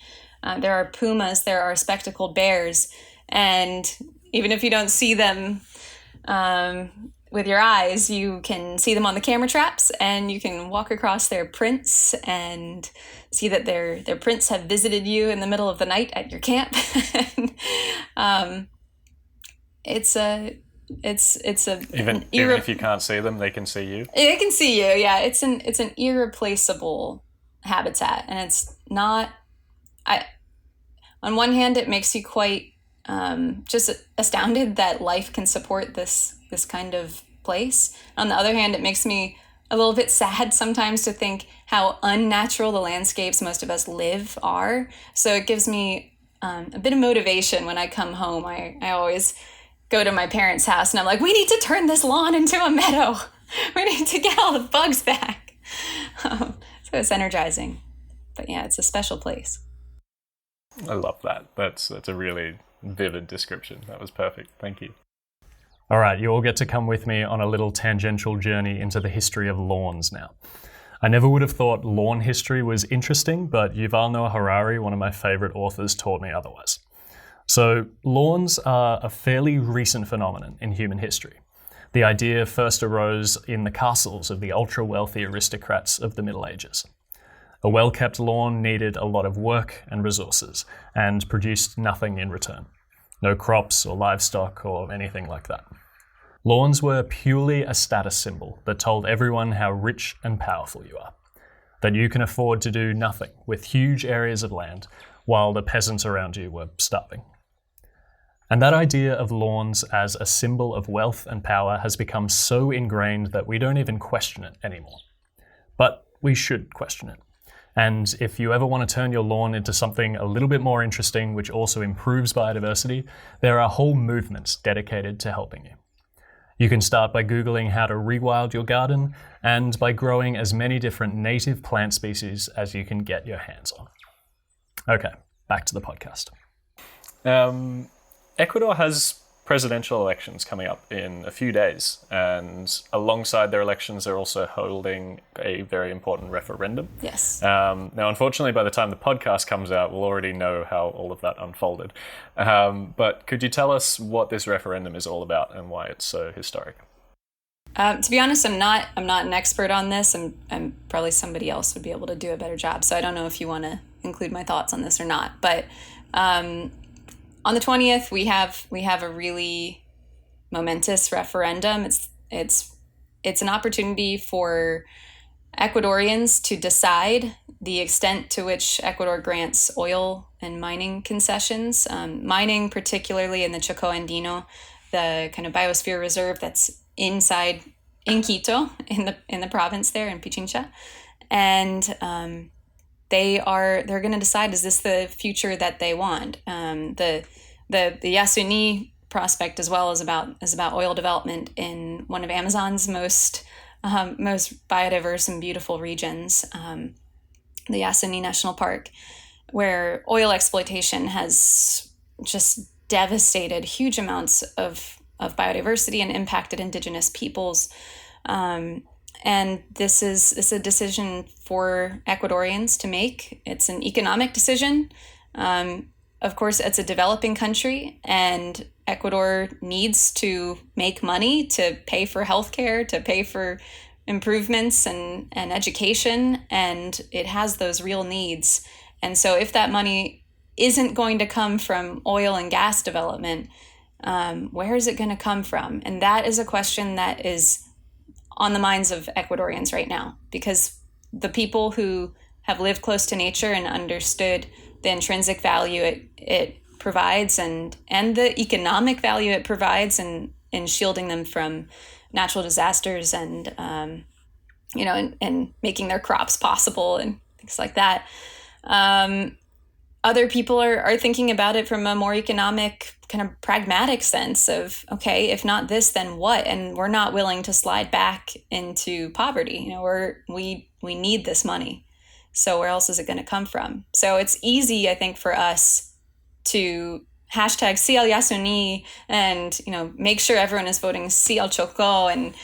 There are pumas, there are spectacled bears, and even if you don't see them with your eyes, you can see them on the camera traps, and you can walk across their prints and see that their prints have visited you in the middle of the night at your camp. Even if you can't see them, they can see you. They can see you. Yeah, it's an irreplaceable habitat, and it's not. On one hand, it makes you quite just astounded that life can support this kind of place. On the other hand, it makes me a little bit sad sometimes to think how unnatural the landscapes most of us live are. So it gives me a bit of motivation when I come home. I always go to my parents' house and I'm like, we need to turn this lawn into a meadow. We need to get all the bugs back. So it's energizing. But yeah, it's a special place. I love that. That's a really vivid description. That was perfect. Thank you. All right, you all get to come with me on a little tangential journey into the history of lawns now. I never would have thought lawn history was interesting, but Yuval Noah Harari, one of my favorite authors, taught me otherwise. So lawns are a fairly recent phenomenon in human history. The idea first arose in the castles of the ultra-wealthy aristocrats of the Middle Ages. A well-kept lawn needed a lot of work and resources and produced nothing in return. No crops or livestock or anything like that. Lawns were purely a status symbol that told everyone how rich and powerful you are, that you can afford to do nothing with huge areas of land while the peasants around you were starving. And that idea of lawns as a symbol of wealth and power has become so ingrained that we don't even question it anymore. But we should question it. And if you ever want to turn your lawn into something a little bit more interesting, which also improves biodiversity, there are whole movements dedicated to helping you. You can start by Googling how to rewild your garden and by growing as many different native plant species as you can get your hands on. Okay, back to the podcast. Ecuador has presidential elections coming up in a few days, and alongside their elections, they're also holding a very important referendum. Yes. Now, unfortunately, by the time the podcast comes out, we'll already know how all of that unfolded. But could you tell us what this referendum is all about and why it's so historic? To be honest, I'm not an expert on this, and probably somebody else would be able to do a better job. So I don't know if you want to include my thoughts on this or not. But on the 20th, we have a really momentous referendum. It's an opportunity for Ecuadorians to decide the extent to which Ecuador grants oil and mining concessions. Mining, particularly in the Chocó Andino, the kind of biosphere reserve that's in Quito, in the province there in Pichincha, and they're going to decide, is this the future that they want? The Yasuni prospect as well is about oil development in one of Amazon's most biodiverse and beautiful regions, the Yasuni National Park. where oil exploitation has just devastated huge amounts of biodiversity and impacted indigenous peoples. And this is a decision for Ecuadorians to make. It's an economic decision. Of course, it's a developing country, and Ecuador needs to make money to pay for healthcare, to pay for improvements and education, and it has those real needs. And so if that money isn't going to come from oil and gas development, where is it going to come from? And that is a question that is on the minds of Ecuadorians right now, because the people who have lived close to nature and understood the intrinsic value it provides and the economic value it provides in shielding them from natural disasters and making their crops possible and things like that. Other people are thinking about it from a more economic, kind of pragmatic sense of, okay, if not this, then what? And we're not willing to slide back into poverty. We need this money. So where else is it going to come from? So it's easy, I think, for us to hashtag Sí al Yasuni and, make sure everyone is voting Sí al Chocó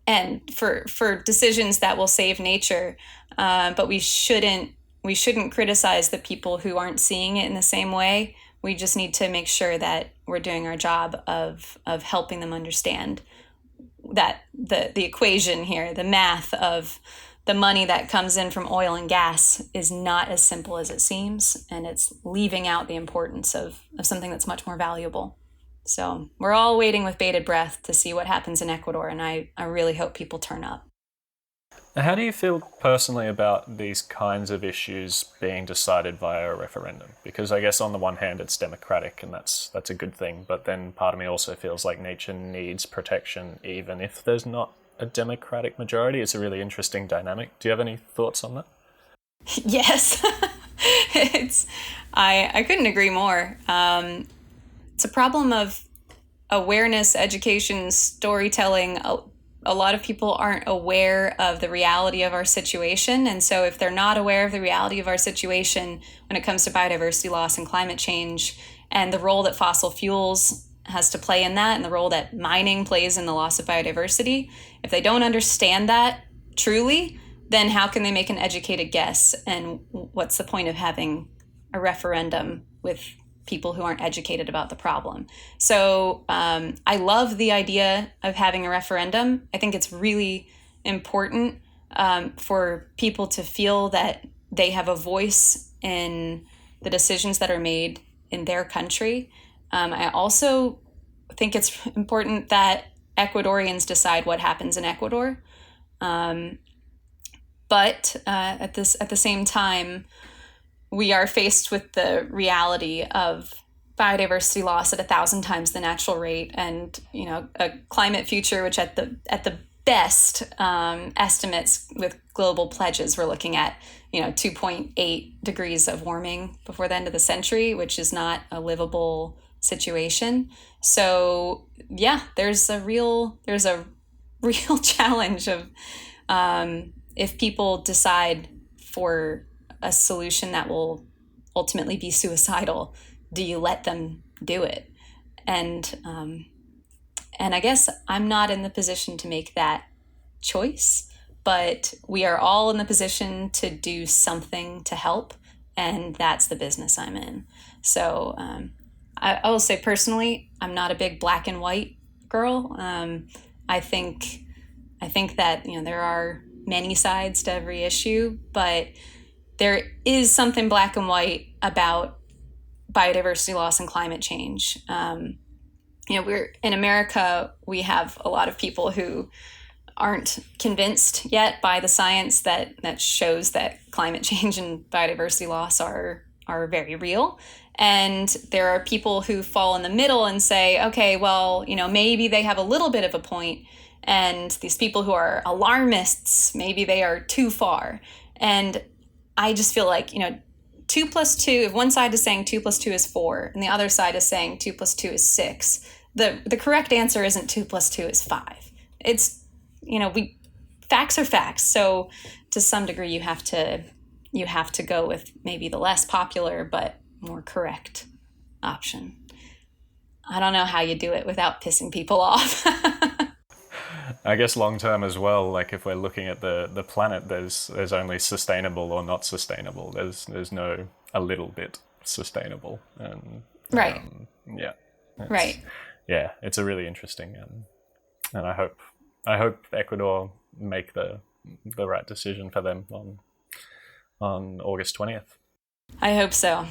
and for decisions that will save nature. But we shouldn't criticize the people who aren't seeing it in the same way. We just need to make sure that we're doing our job of helping them understand that the equation here, the math of the money that comes in from oil and gas is not as simple as it seems, and it's leaving out the importance of something that's much more valuable. So we're all waiting with bated breath to see what happens in Ecuador, and I really hope people turn up. How do you feel personally about these kinds of issues being decided via a referendum? Because I guess on the one hand it's democratic and that's a good thing, but then part of me also feels like nature needs protection even if there's not a democratic majority. It's a really interesting dynamic. Do you have any thoughts on that? Yes. I couldn't agree more. It's a problem of awareness, education, storytelling. A lot of people aren't aware of the reality of our situation. And so if they're not aware of the reality of our situation when it comes to biodiversity loss and climate change and the role that fossil fuels has to play in that and the role that mining plays in the loss of biodiversity, if they don't understand that truly, then how can they make an educated guess? And what's the point of having a referendum with people who aren't educated about the problem? So I love the idea of having a referendum. I think it's really important for people to feel that they have a voice in the decisions that are made in their country. I also think it's important that Ecuadorians decide what happens in Ecuador. But at the same time, we are faced with the reality of biodiversity loss at 1,000 times the natural rate, and a climate future which at the best estimates with global pledges, we're looking at 2.8 degrees of warming before the end of the century, which is not a livable situation. So yeah, there's a real challenge of if people decide for a solution that will ultimately be suicidal, do you let them do it? And I guess I'm not in the position to make that choice, but we are all in the position to do something to help, and that's the business I'm in. So I will say personally, I'm not a big black and white girl. I think that there are many sides to every issue, but there is something black and white about biodiversity loss and climate change. We're in America, we have a lot of people who aren't convinced yet by the science that shows that climate change and biodiversity loss are very real. And there are people who fall in the middle and say, okay, well, maybe they have a little bit of a point, and these people who are alarmists, maybe they are too far. And I just feel like, 2 + 2, if one side is saying 2 + 2 is 4, and the other side is saying 2 + 2 is 6, the correct answer isn't 2 + 2 is 5. It's, facts are facts. So to some degree, you have to you have to go with maybe the less popular but more correct option. I don't know how you do it without pissing people off. I guess long term as well, like if we're looking at the planet, there's only sustainable or not sustainable. There's no a little bit sustainable. And right. Yeah. Right. Yeah, it's a really interesting and I hope Ecuador make the right decision for them on August 20th. I hope so.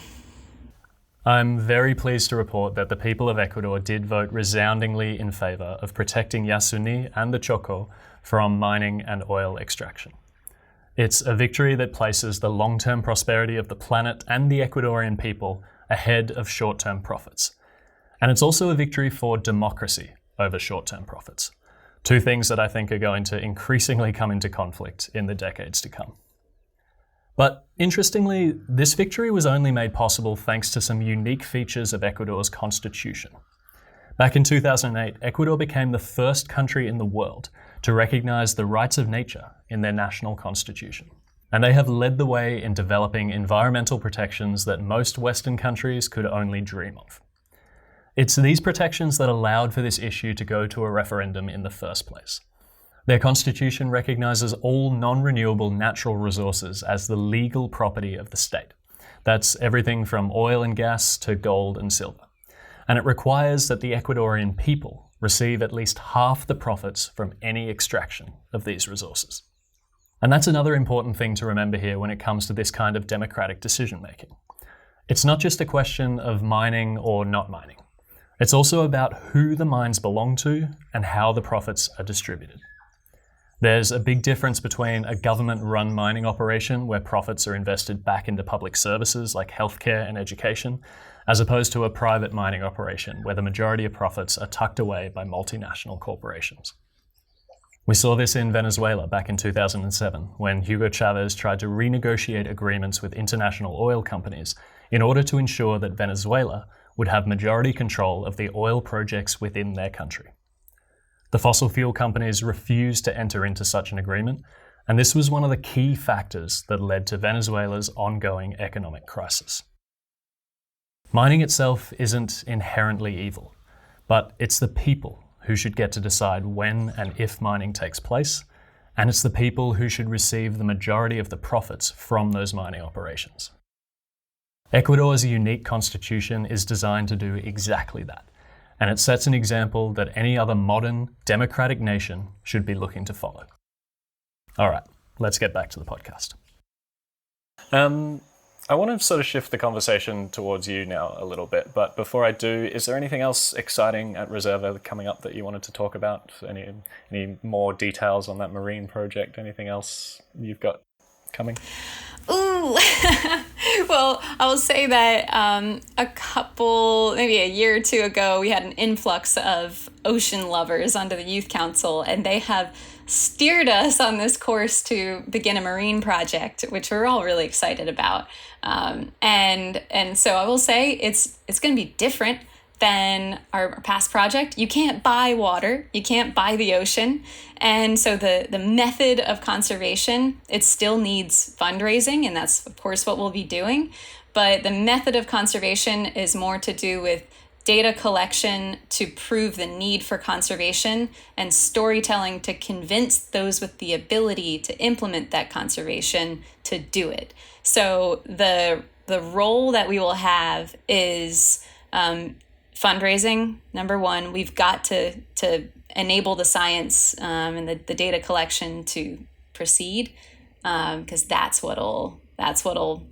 I'm very pleased to report that the people of Ecuador did vote resoundingly in favour of protecting Yasuni and the Choco from mining and oil extraction. It's a victory that places the long-term prosperity of the planet and the Ecuadorian people ahead of short-term profits. And it's also a victory for democracy over short-term profits. Two things that I think are going to increasingly come into conflict in the decades to come. But interestingly, this victory was only made possible thanks to some unique features of Ecuador's constitution. Back in 2008, Ecuador became the first country in the world to recognize the rights of nature in their national constitution. And they have led the way in developing environmental protections that most Western countries could only dream of. It's these protections that allowed for this issue to go to a referendum in the first place. Their constitution recognizes all non-renewable natural resources as the legal property of the state. That's everything from oil and gas to gold and silver. And it requires that the Ecuadorian people receive at least half the profits from any extraction of these resources. And that's another important thing to remember here when it comes to this kind of democratic decision-making. It's not just a question of mining or not mining. It's also about who the mines belong to and how the profits are distributed. There's a big difference between a government-run mining operation where profits are invested back into public services like healthcare and education, as opposed to a private mining operation where the majority of profits are tucked away by multinational corporations. We saw this in Venezuela back in 2007, when Hugo Chavez tried to renegotiate agreements with international oil companies in order to ensure that Venezuela would have majority control of the oil projects within their country. The fossil fuel companies refused to enter into such an agreement, and this was one of the key factors that led to Venezuela's ongoing economic crisis. Mining itself isn't inherently evil, but it's the people who should get to decide when and if mining takes place, and it's the people who should receive the majority of the profits from those mining operations. Ecuador's unique constitution is designed to do exactly that, and it sets an example that any other modern, democratic nation should be looking to follow. All right, let's get back to the podcast. I want to sort of shift the conversation towards you now a little bit, but before I do, is there anything else exciting at Reserva coming up that you wanted to talk about? Any more details on that marine project? Anything else you've got coming? Ooh, well, I will say that maybe a year or two ago, we had an influx of ocean lovers onto the youth council, and they have steered us on this course to begin a marine project, which we're all really excited about. And so I will say it's going to be different than our past project. You can't buy water, you can't buy the ocean. And so the method of conservation, it still needs fundraising, and that's of course what we'll be doing. But the method of conservation is more to do with data collection to prove the need for conservation and storytelling to convince those with the ability to implement that conservation to do it. So the role that we will have is fundraising. Number one, we've got to enable the science and the data collection to proceed, because that's what'll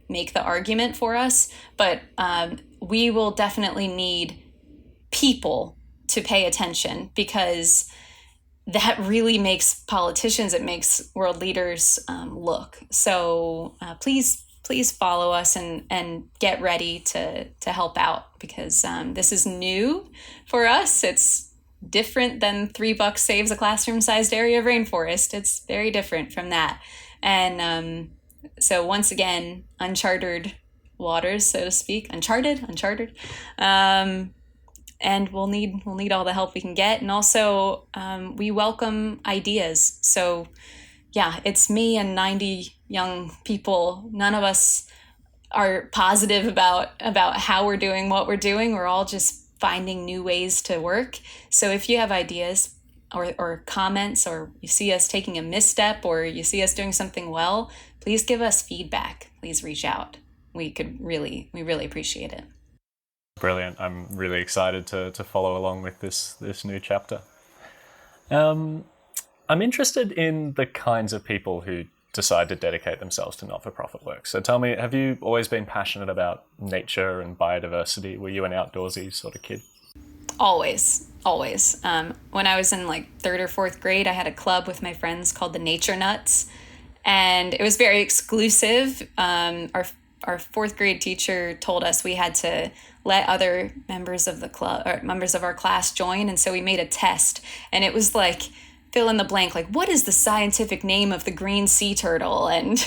make the argument for us. But we will definitely need people to pay attention, because that really makes politicians, it makes world leaders look. So please follow us and get ready to help out, because this is new for us. It's different than $3 saves a classroom-sized area of rainforest. It's very different from that. And so once again, uncharted waters, so to speak, uncharted. And we'll need all the help we can get. And also, we welcome ideas. So yeah, it's me and 90 young people. None of us are positive about how we're doing what we're doing. We're all just finding new ways to work. So if you have ideas or comments, or you see us taking a misstep, or you see us doing something well, please give us feedback. Please reach out. We really appreciate it. Brilliant. I'm really excited to follow along with this new chapter. I'm interested in the kinds of people who decide to dedicate themselves to not-for-profit work. So tell me, have you always been passionate about nature and biodiversity? Were you an outdoorsy sort of kid? Always. When I was in like 3rd or 4th grade, I had a club with my friends called the Nature Nuts, and it was very exclusive. Our 4th grade teacher told us we had to let other members of the club or members of our class join, and so we made a test, and it was like fill in the blank, like what is the scientific name of the green sea turtle? And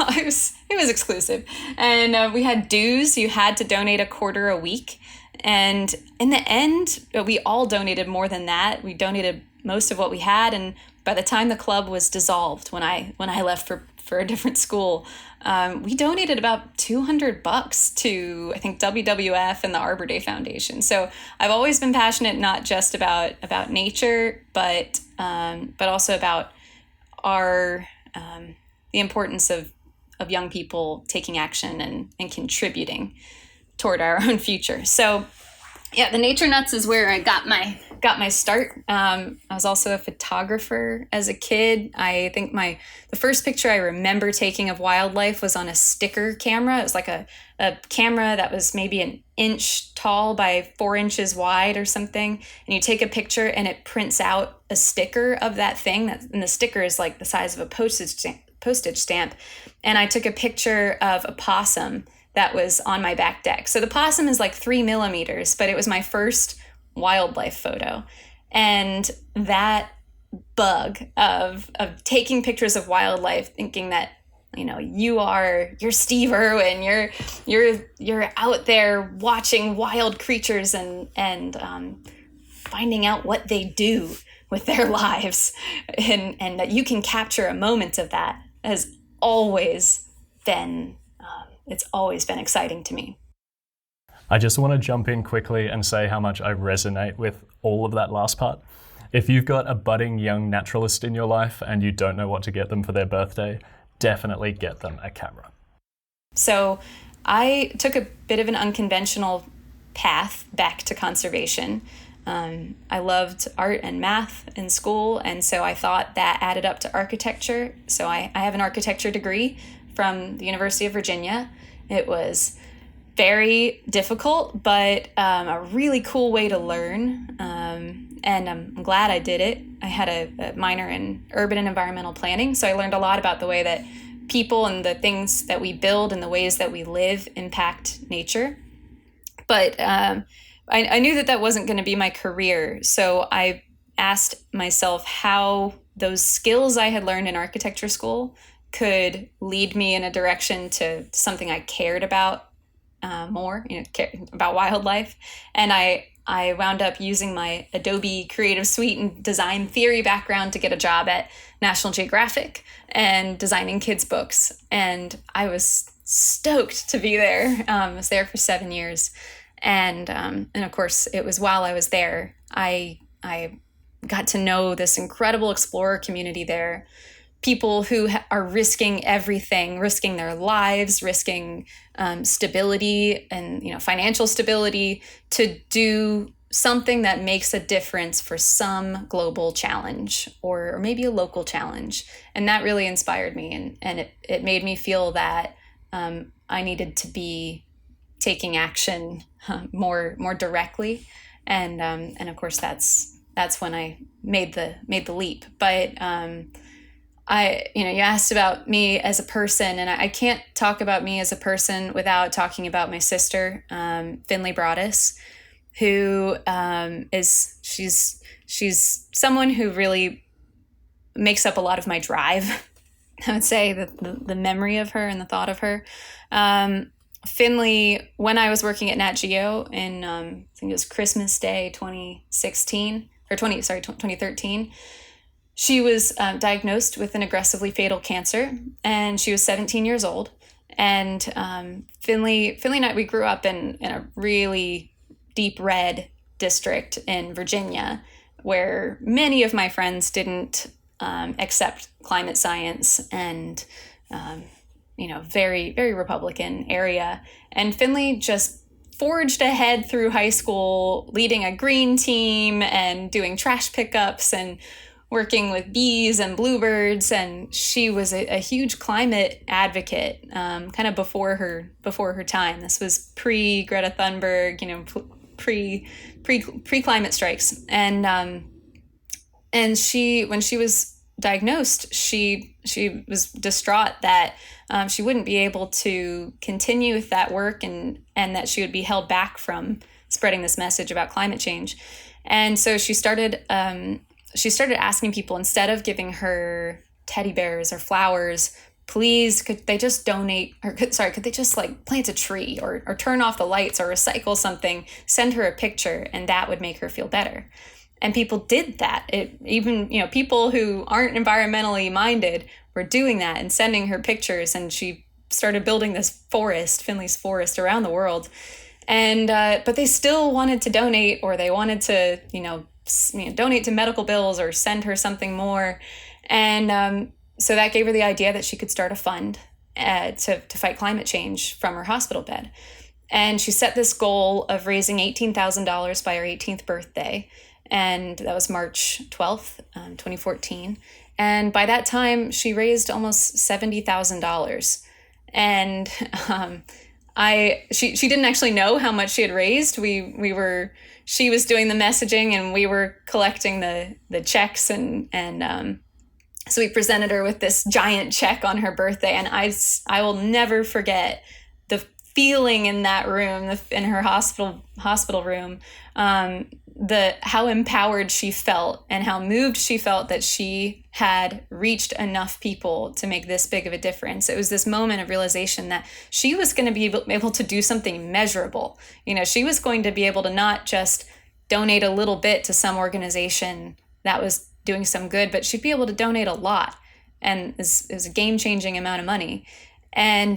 it was exclusive. And we had dues. You had to donate $0.25 a week. And in the end, we all donated more than that. We donated most of what we had. And by the time the club was dissolved, when I left for a different school, we donated about $200 to, I think, WWF and the Arbor Day Foundation. So I've always been passionate not just about nature, but also about the importance of young people taking action and contributing toward our own future. So yeah, the Nature Nuts is where I got my start. I was also a photographer as a kid. I think the first picture I remember taking of wildlife was on a sticker camera. It was like a camera that was maybe an inch tall by 4 inches wide or something. And you take a picture and it prints out a sticker of that thing. And the sticker is like the size of a postage stamp. And I took a picture of a possum that was on my back deck. So the possum is like 3 millimeters, but it was my first wildlife photo. And that bug of taking pictures of wildlife, thinking that, you're Steve Irwin, you're out there watching wild creatures and finding out what they do with their lives, and that you can capture a moment of that has always been it's always been exciting to me. I just want to jump in quickly and say how much I resonate with all of that last part. If you've got a budding young naturalist in your life and you don't know what to get them for their birthday, definitely get them a camera. So I took a bit of an unconventional path back to conservation. I loved art and math in school, and so I thought that added up to architecture. So I have an architecture degree from the University of Virginia. It was very difficult, but a really cool way to learn. And I'm glad I did it. I had a minor in urban and environmental planning, so I learned a lot about the way that people and the things that we build and the ways that we live impact nature. But I knew that wasn't going to be my career, so I asked myself how those skills I had learned in architecture school could lead me in a direction to something I cared about more, about wildlife. And I wound up using my Adobe Creative Suite and design theory background to get a job at National Geographic and designing kids' books. And I was stoked to be there. I was there for 7 years. And of course, it was while I was there, I got to know this incredible explorer community there. People who are risking everything, risking their lives, risking stability and financial stability to do something that makes a difference for some global challenge or maybe a local challenge. And that really inspired me, and it made me feel that I needed to be taking action more directly, and of course that's when I made the leap. But you asked about me as a person, and I can't talk about me as a person without talking about my sister, Finley Broaddus, who she's someone who really makes up a lot of my drive. I would say the memory of her and the thought of her. Finley, when I was working at Nat Geo in I think it was Christmas Day 2013, she was diagnosed with an aggressively fatal cancer, and she was 17 years old. And Finley and I, we grew up in a really deep red district in Virginia, where many of my friends didn't accept climate science, and very, very Republican area. And Finley just forged ahead through high school, leading a green team and doing trash pickups and working with bees and bluebirds. And she was a huge climate advocate, kind of before her time. This was pre Greta Thunberg, pre climate strikes. And she, when she was diagnosed, she was distraught that she wouldn't be able to continue with that work, and that she would be held back from spreading this message about climate change. And so she started asking people, instead of giving her teddy bears or flowers, please, could they just donate, or could they just like plant a tree or turn off the lights or recycle something, send her a picture, and that would make her feel better. And people did that. People who aren't environmentally minded were doing that and sending her pictures. And she started building this forest, Finley's Forest, around the world. And but they still wanted to donate, or they wanted to, donate to medical bills or send her something more. And so that gave her the idea that she could start a fund to fight climate change from her hospital bed. And she set this goal of raising $18,000 by her 18th birthday. And that was March 12th, 2014. And by that time, she raised almost $70,000. And she didn't actually know how much she had raised. She was doing the messaging, and we were collecting the checks, and so we presented her with this giant check on her birthday. And I will never forget the feeling in that room, in her hospital room, how empowered she felt and how moved she felt that she had reached enough people to make this big of a difference. It was this moment of realization that she was going to be able to do something measurable. She was going to be able to not just donate a little bit to some organization that was doing some good, but she'd be able to donate a lot. And it was a game-changing amount of money. And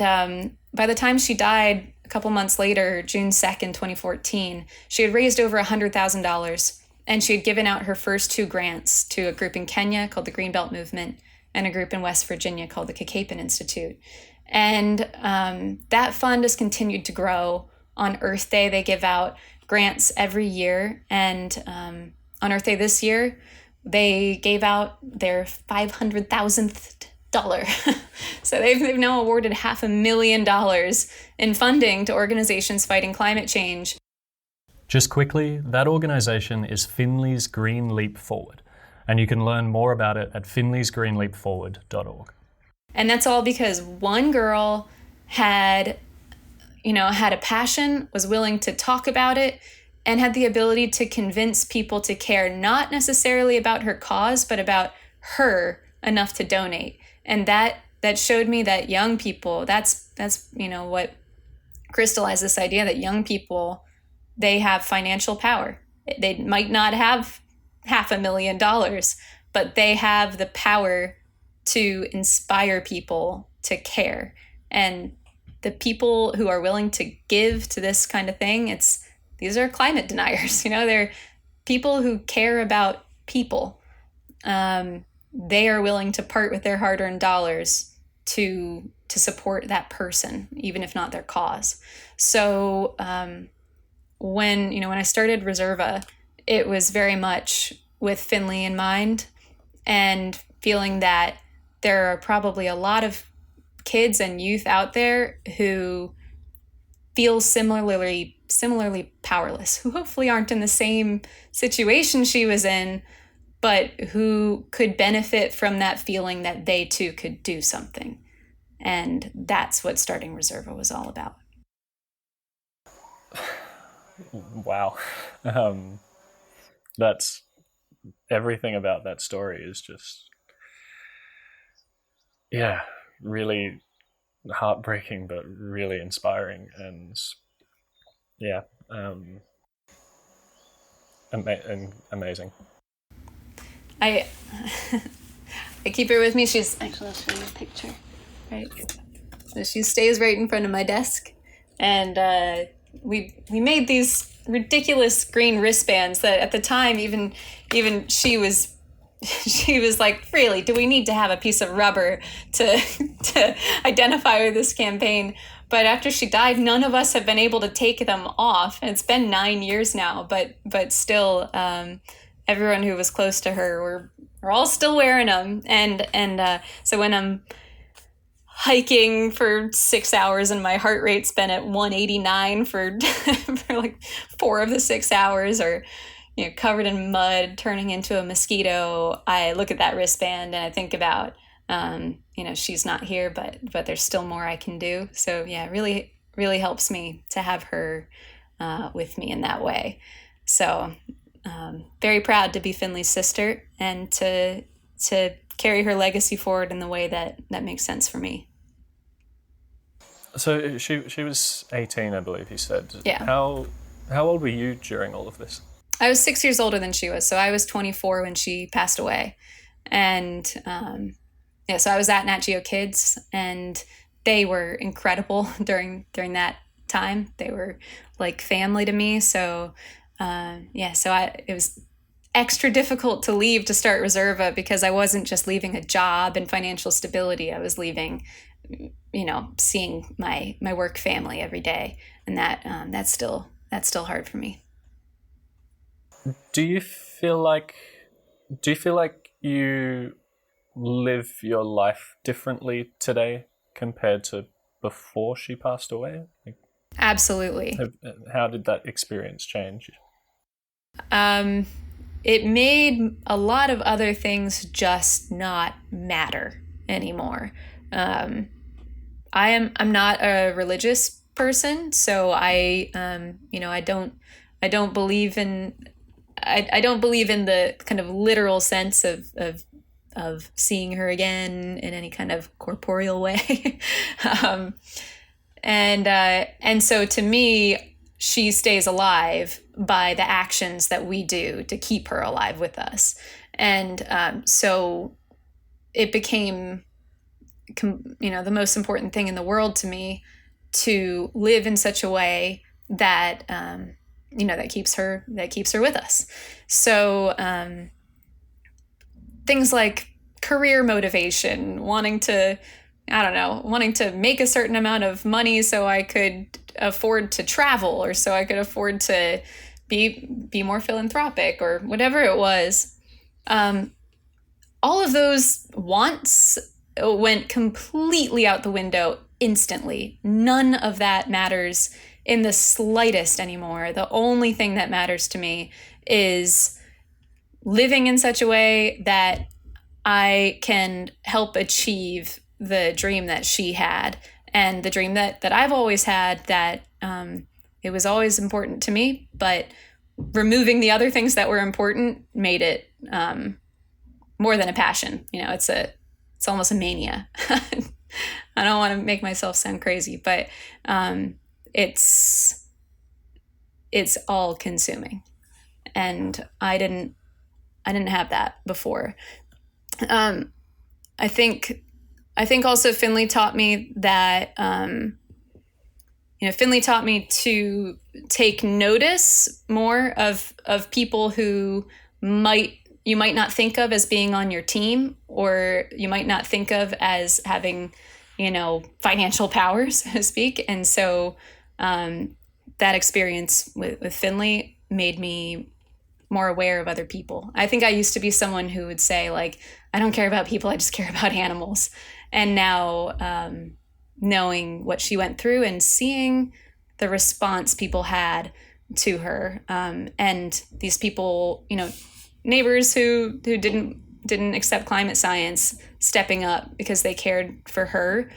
by the time she died, a couple months later, June 2nd, 2014, she had raised over $100,000, and she had given out her first 2 grants to a group in Kenya called the Greenbelt Movement and a group in West Virginia called the Kakapen Institute. And that fund has continued to grow. On Earth Day, they give out grants every year. And on Earth Day this year, they gave out their 500,000th dollar. So they've now awarded $500,000 in funding to organizations fighting climate change. Just quickly, that organization is Finley's Green Leap Forward, and you can learn more about it at finleysgreenleapforward.org. And that's all because one girl had a passion, was willing to talk about it, and had the ability to convince people to care, not necessarily about her cause, but about her enough to donate. And that showed me that young people, that's what crystallized this idea that young people, they have financial power. They might not have $500,000, but they have the power to inspire people to care. And the people who are willing to give to this kind of thing, these are climate deniers. They're people who care about people. They are willing to part with their hard-earned dollars to support that person, even if not their cause. So when I started Reserva, it was very much with Finley in mind, and feeling that there are probably a lot of kids and youth out there who feel similarly powerless, who hopefully aren't in the same situation she was in, but who could benefit from that feeling that they too could do something. And that's what starting Reserva was all about. Wow. That's everything about that story is just, really heartbreaking, but really inspiring. And amazing. I I keep her with me. She's actually, I'll show you a picture. Right, so she stays right in front of my desk, and we made these ridiculous green wristbands that at the time even she was she was like, really, do we need to have a piece of rubber to to identify with this campaign? But after she died, none of us have been able to take them off. And it's been 9 years now, but still, everyone who was close to her we're all still wearing them. And so when I'm hiking for 6 hours and my heart rate's been at 189 for for like 4 of the 6 hours, or covered in mud, turning into a mosquito, I look at that wristband and I think about, she's not here, but there's still more I can do. So yeah, it really, really helps me to have her with me in that way. So very proud to be Finley's sister and to carry her legacy forward in the way that makes sense for me. So she was 18, I believe you said. Yeah. How old were you during all of this? I was 6 years older than she was, so I was 24 when she passed away. And so I was at Nat Geo Kids, and they were incredible during that time. They were like family to me. So it was extra difficult to leave to start Reserva, because I wasn't just leaving a job and financial stability. I was leaving, seeing my work family every day, and that's still hard for me. Do you feel like you live your life differently today compared to before she passed away? Absolutely. How did that experience change? It made a lot of other things just not matter anymore. I'm not a religious person, so I don't believe in the kind of literal sense of seeing her again in any kind of corporeal way. And so to me, she stays alive by the actions that we do to keep her alive with us. And so it became, the most important thing in the world to me to live in such a way that, that keeps her with us. So things like career motivation, wanting to make a certain amount of money so I could afford to travel, or so I could afford to be more philanthropic, or whatever it was. All of those wants went completely out the window instantly. None of that matters in the slightest anymore. The only thing that matters to me is living in such a way that I can help achieve the dream that she had, and the dream that I've always had, that it was always important to me, but removing the other things that were important made it more than a passion. It's almost a mania. I don't want to make myself sound crazy, but it's all consuming, and I didn't have that before. I think also Finley taught me that, Finley taught me to take notice more of people who you might not think of as being on your team, or you might not think of as having, financial power, so to speak. And so that experience with Finley made me more aware of other people. I think I used to be someone who would say, like, I don't care about people, I just care about animals. And now knowing what she went through and seeing the response people had to her, and these people, neighbors who didn't accept climate science stepping up because they cared for her,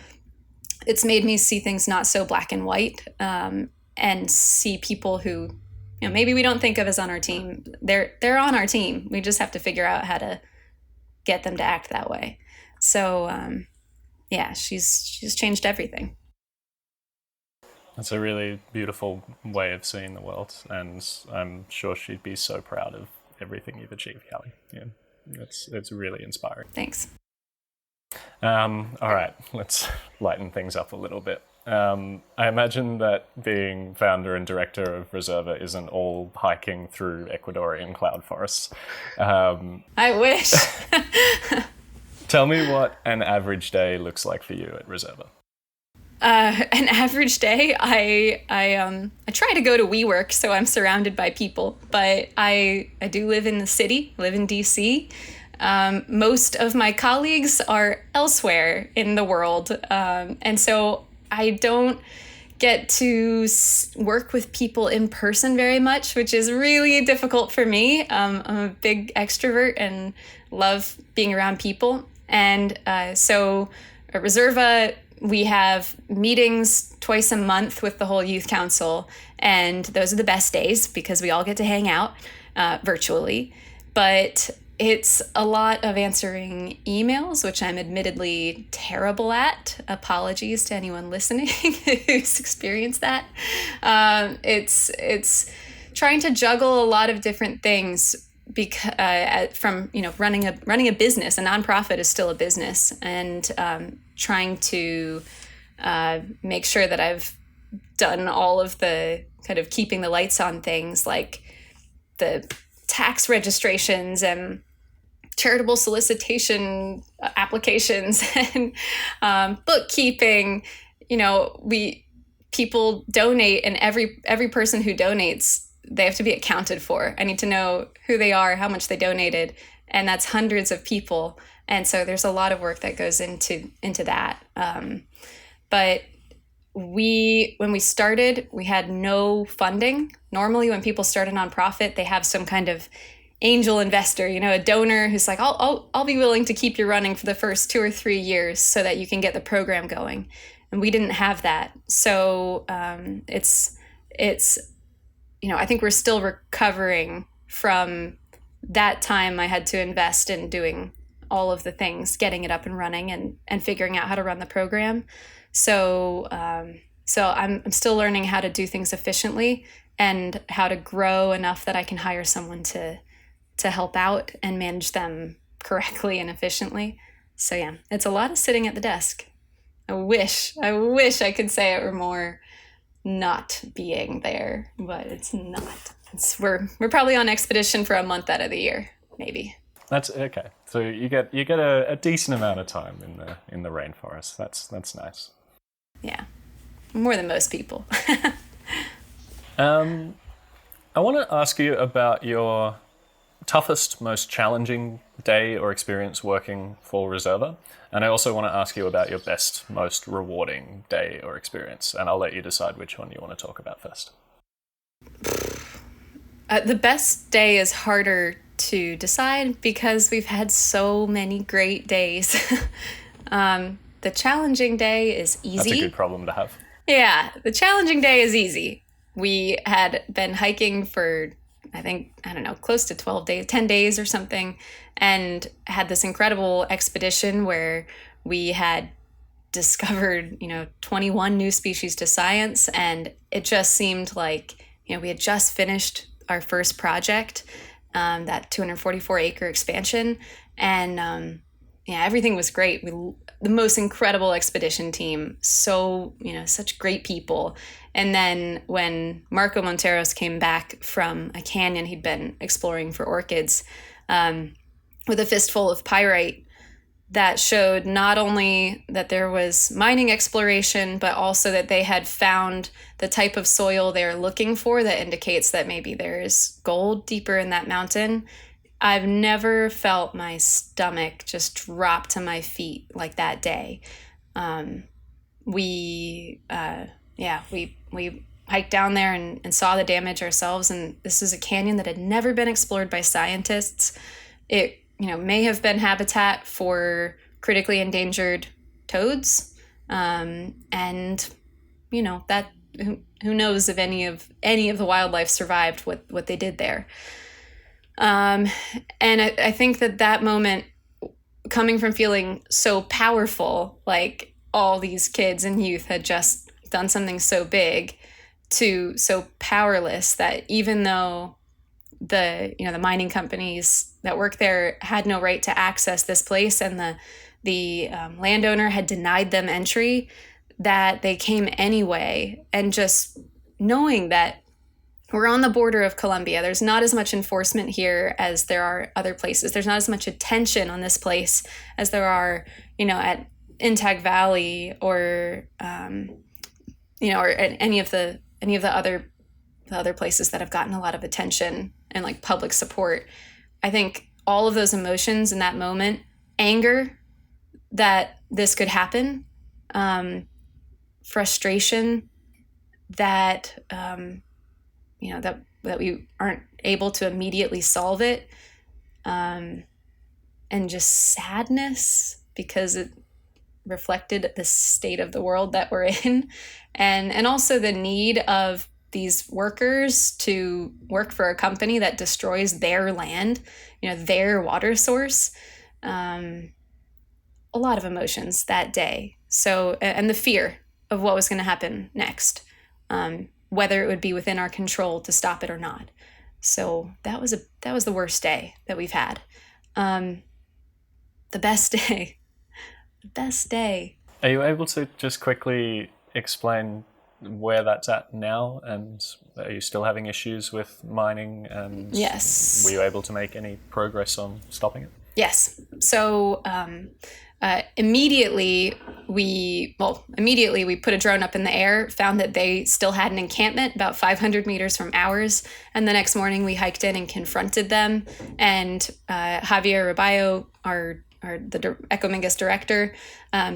it's made me see things not so black and white, and see people who, maybe we don't think of as on our team. They're on our team. We just have to figure out how to get them to act that way. So she's changed everything. That's a really beautiful way of seeing the world, and I'm sure she'd be so proud of everything you've achieved, Callie. Yeah. It's really inspiring. Thanks. All right, let's lighten things up a little bit. I imagine that being founder and director of Reserva isn't all hiking through Ecuadorian cloud forests. I wish. Tell me what an average day looks like for you at Reserva. An average day, I try to go to WeWork, so I'm surrounded by people, but I do live in the city, live in DC. Most of my colleagues are elsewhere in the world, and so I don't get to work with people in person very much, which is really difficult for me. I'm a big extrovert and love being around people, and so at Reserva, we have meetings twice a month with the whole youth council, and those are the best days because we all get to hang out virtually. But it's a lot of answering emails, which I'm admittedly terrible at. Apologies to anyone listening who's experienced that. It's trying to juggle a lot of different things because from running a business. A nonprofit is still a business, and trying to make sure that I've done all of the kind of keeping the lights on things like the tax registrations and charitable solicitation applications and bookkeeping. People donate, and every person who donates, they have to be accounted for. I need to know who they are, how much they donated, and that's hundreds of people. And so there's a lot of work that goes into that. But when we started, we had no funding. Normally, when people start a nonprofit, they have some kind of angel investor, a donor who's like, I'll be willing to keep you running for the first 2 or 3 years so that you can get the program going. And we didn't have that. So it's I think we're still recovering from that time. I had to invest in doing all of the things, getting it up and running and figuring out how to run the program. So I'm still learning how to do things efficiently and how to grow enough that I can hire someone to help out and manage them correctly and efficiently. So yeah, it's a lot of sitting at the desk. I wish I could say it were more not being there, but it's not. We're probably on expedition for a month out of the year, maybe. That's okay. So you get a decent amount of time in the rainforest. That's nice. Yeah, more than most people. I want to ask you about your toughest, most challenging day or experience working for Reserva. And I also want to ask you about your best, most rewarding day or experience. And I'll let you decide which one you want to talk about first. The best day is harder to decide because we've had so many great days. The challenging day is easy. That's a good problem to have. Yeah, the challenging day is easy. We had been hiking for, close to 12 days, 10 days or something, and had this incredible expedition where we had discovered, 21 new species to science. And it just seemed like, we had just finished our first project, that 244 acre expansion. And everything was great. The most incredible expedition team. So, such great people. And then when Marco Monteros came back from a canyon he'd been exploring for orchids, with a fistful of pyrite, that showed not only that there was mining exploration, but also that they had found the type of soil they're looking for that indicates that maybe there's gold deeper in that mountain. I've never felt my stomach just drop to my feet like that day. We hiked down there and saw the damage ourselves. And this is a canyon that had never been explored by scientists. It, may have been habitat for critically endangered toads. And, that who knows if any of the wildlife survived what they did there. And I think that moment, coming from feeling so powerful, like all these kids and youth had just done something so big, to so powerless that even though the mining companies that work there had no right to access this place, and the landowner had denied them entry, that they came anyway. And just knowing that we're on the border of Colombia, there's not as much enforcement here as there are other places. There's not as much attention on this place as there are, at Intag Valley or or at any of the other places that have gotten a lot of attention and like public support. I think all of those emotions in that moment, anger that this could happen, frustration that that we aren't able to immediately solve it, and just sadness because it reflected the state of the world that we're in, and also the need of these workers to work for a company that destroys their land, their water source. A lot of emotions that day. So, and the fear of what was going to happen next, whether it would be within our control to stop it or not. So that was the worst day that we've had. The best day. The best day. Are you able to just quickly explain where that's at now, and are you still having issues with mining, and yes, were you able to make any progress on stopping it? Yes. So immediately we put a drone up in the air, found that they still had an encampment about 500 meters from ours, and the next morning we hiked in and confronted them, and Javier Raballo, the Ecomingas director,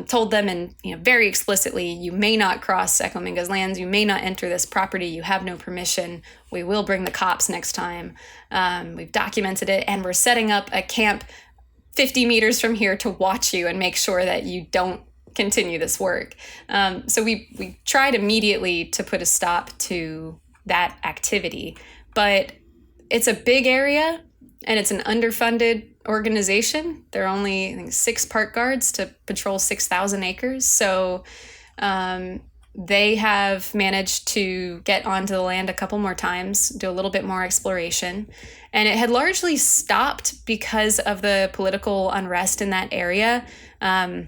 told them, and very explicitly, you may not cross Ecomingas lands, you may not enter this property, you have no permission, we will bring the cops next time. We've documented it, and we're setting up a camp 50 meters from here to watch you and make sure that you don't continue this work. So we tried immediately to put a stop to that activity, but it's a big area and it's an underfunded organization. There are only, I think, 6 park guards to patrol 6,000 acres. So they have managed to get onto the land a couple more times, do a little bit more exploration. And it had largely stopped because of the political unrest in that area. The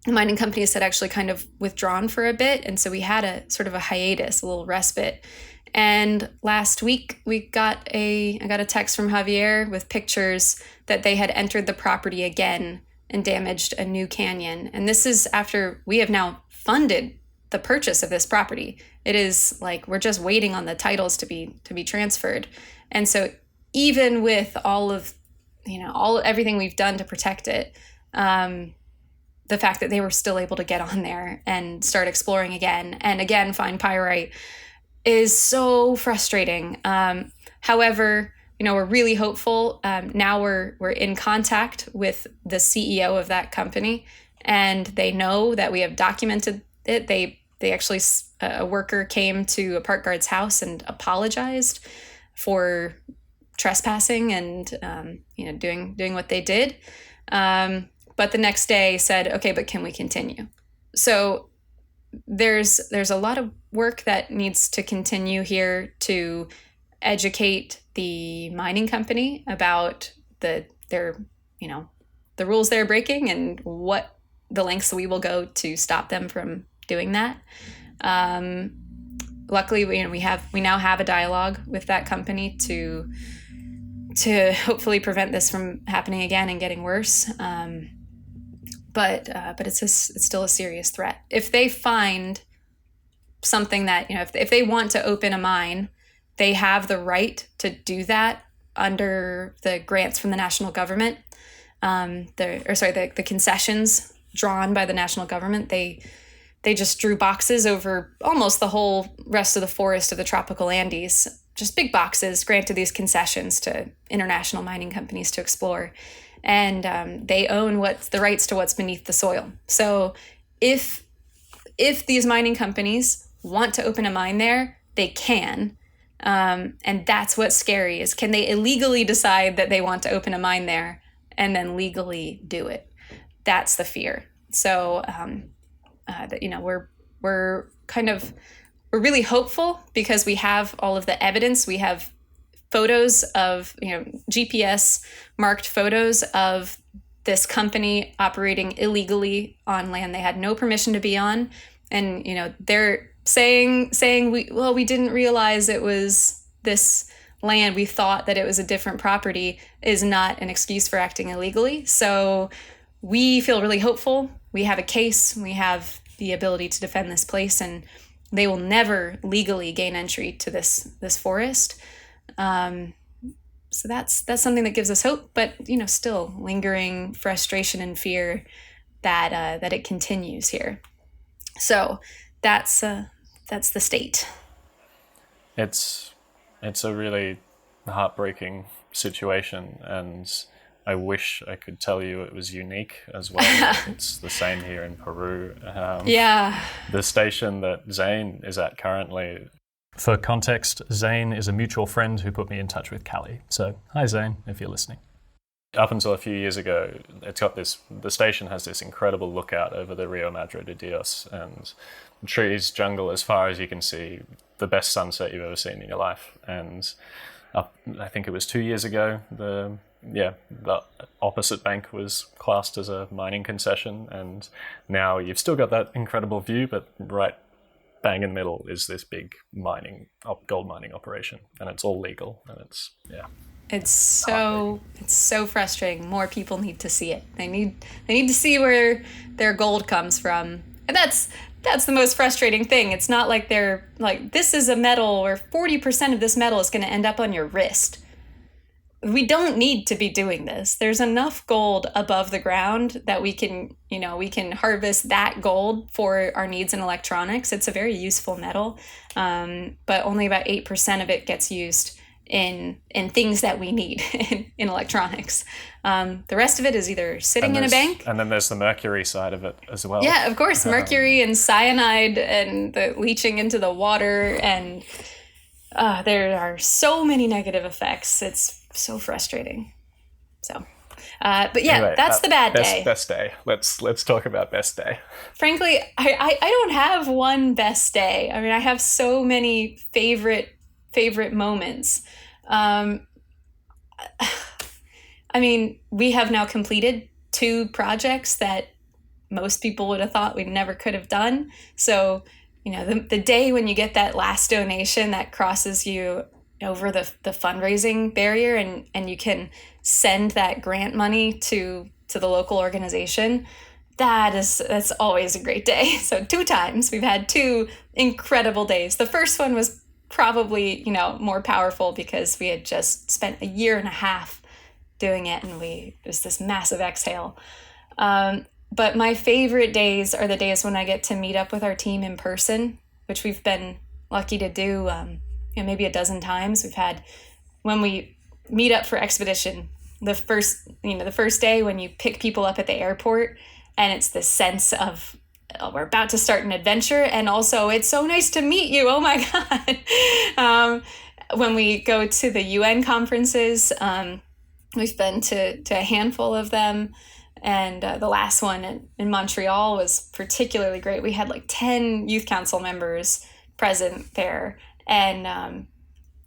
mining companies had actually kind of withdrawn for a bit. And so we had a sort of a hiatus, a little respite. And last week I got a text from Javier with pictures that they had entered the property again and damaged a new canyon. And this is after we have now funded the purchase of this property. It is like we're just waiting on the titles to be transferred. And so even with all of everything we've done to protect it, the fact that they were still able to get on there and start exploring again and again find pyrite is so frustrating. However, we're really hopeful. Now we're in contact with the CEO of that company, and they know that we have documented it. They actually, a worker came to a park guard's house and apologized for trespassing and doing what they did. But the next day said, okay, but can we continue? So there's a lot of work that needs to continue here to educate the mining company about the rules they're breaking and what the lengths we will go to stop them from doing that. Luckily, we now have a dialogue with that company to hopefully prevent this from happening again and getting worse. But it's still a serious threat. If they find something that, if they want to open a mine, they have the right to do that under the grants from the national government. The concessions drawn by the national government. They just drew boxes over almost the whole rest of the forest of the tropical Andes, just big boxes, granted these concessions to international mining companies to explore. And they own the rights to what's beneath the soil. So if these mining companies want to open a mine there, they can. And that's what's scary, is can they illegally decide that they want to open a mine there and then legally do it? That's the fear. So we're really hopeful because we have all of the evidence. We have photos of, GPS marked photos of this company operating illegally on land they had no permission to be on. And, they're saying we didn't realize it was this land. We thought that it was a different property is not an excuse for acting illegally. So we feel really hopeful. We have a case. We have the ability to defend this place, and they will never legally gain entry to this forest. So that's something that gives us hope, but still lingering frustration and fear that it continues here. So that's the state. It's a really heartbreaking situation, and I wish I could tell you it was unique as well. It's the same here in Peru. Yeah. The station that Zane is at currently. For context, Zane is a mutual friend who put me in touch with Callie. So, hi Zane, if you're listening. Up until a few years ago, the station has this incredible lookout over the Rio Madre de Dios, and trees, jungle as far as you can see, the best sunset you've ever seen in your life. And I think it was 2 years ago, the opposite bank was classed as a mining concession, and now you've still got that incredible view, but right bang in the middle is this big gold mining operation, and it's all legal, and it's so frustrating. More people need to see it. They need to see where their gold comes from, and that's the most frustrating thing. It's not like they're like, this is a metal where 40% of this metal is going to end up on your wrist. We don't need to be doing this. There's enough gold above the ground that we can harvest that gold for our needs in electronics. It's a very useful metal, but only about 8% of it gets used in things that we need in electronics. The rest of it is either sitting in a bank. And then there's the mercury side of it as well. Yeah, of course, mercury and cyanide and the leaching into the water. And there are so many negative effects. It's so frustrating. So, but yeah, anyway, that's the bad day. Best day. Let's talk about best day. Frankly, I don't have one best day. I mean, I have so many favorite moments. I mean, we have now completed 2 projects that most people would have thought we never could have done. So, the day when you get that last donation that crosses you over the fundraising barrier, and you can send that grant money to the local organization, that's always a great day. So 2 times we've had 2 incredible days. The first one was probably more powerful because we had just spent a year and a half doing it, and it was this massive exhale. But my favorite days are the days when I get to meet up with our team in person, which we've been lucky to do maybe a dozen times. We've had, when we meet up for expedition, the first day when you pick people up at the airport, and it's this sense of, we're about to start an adventure, and also it's so nice to meet you. Oh my God. When we go to the UN conferences, we've been to a handful of them. And the last one in Montreal was particularly great. We had like 10 youth council members present there. And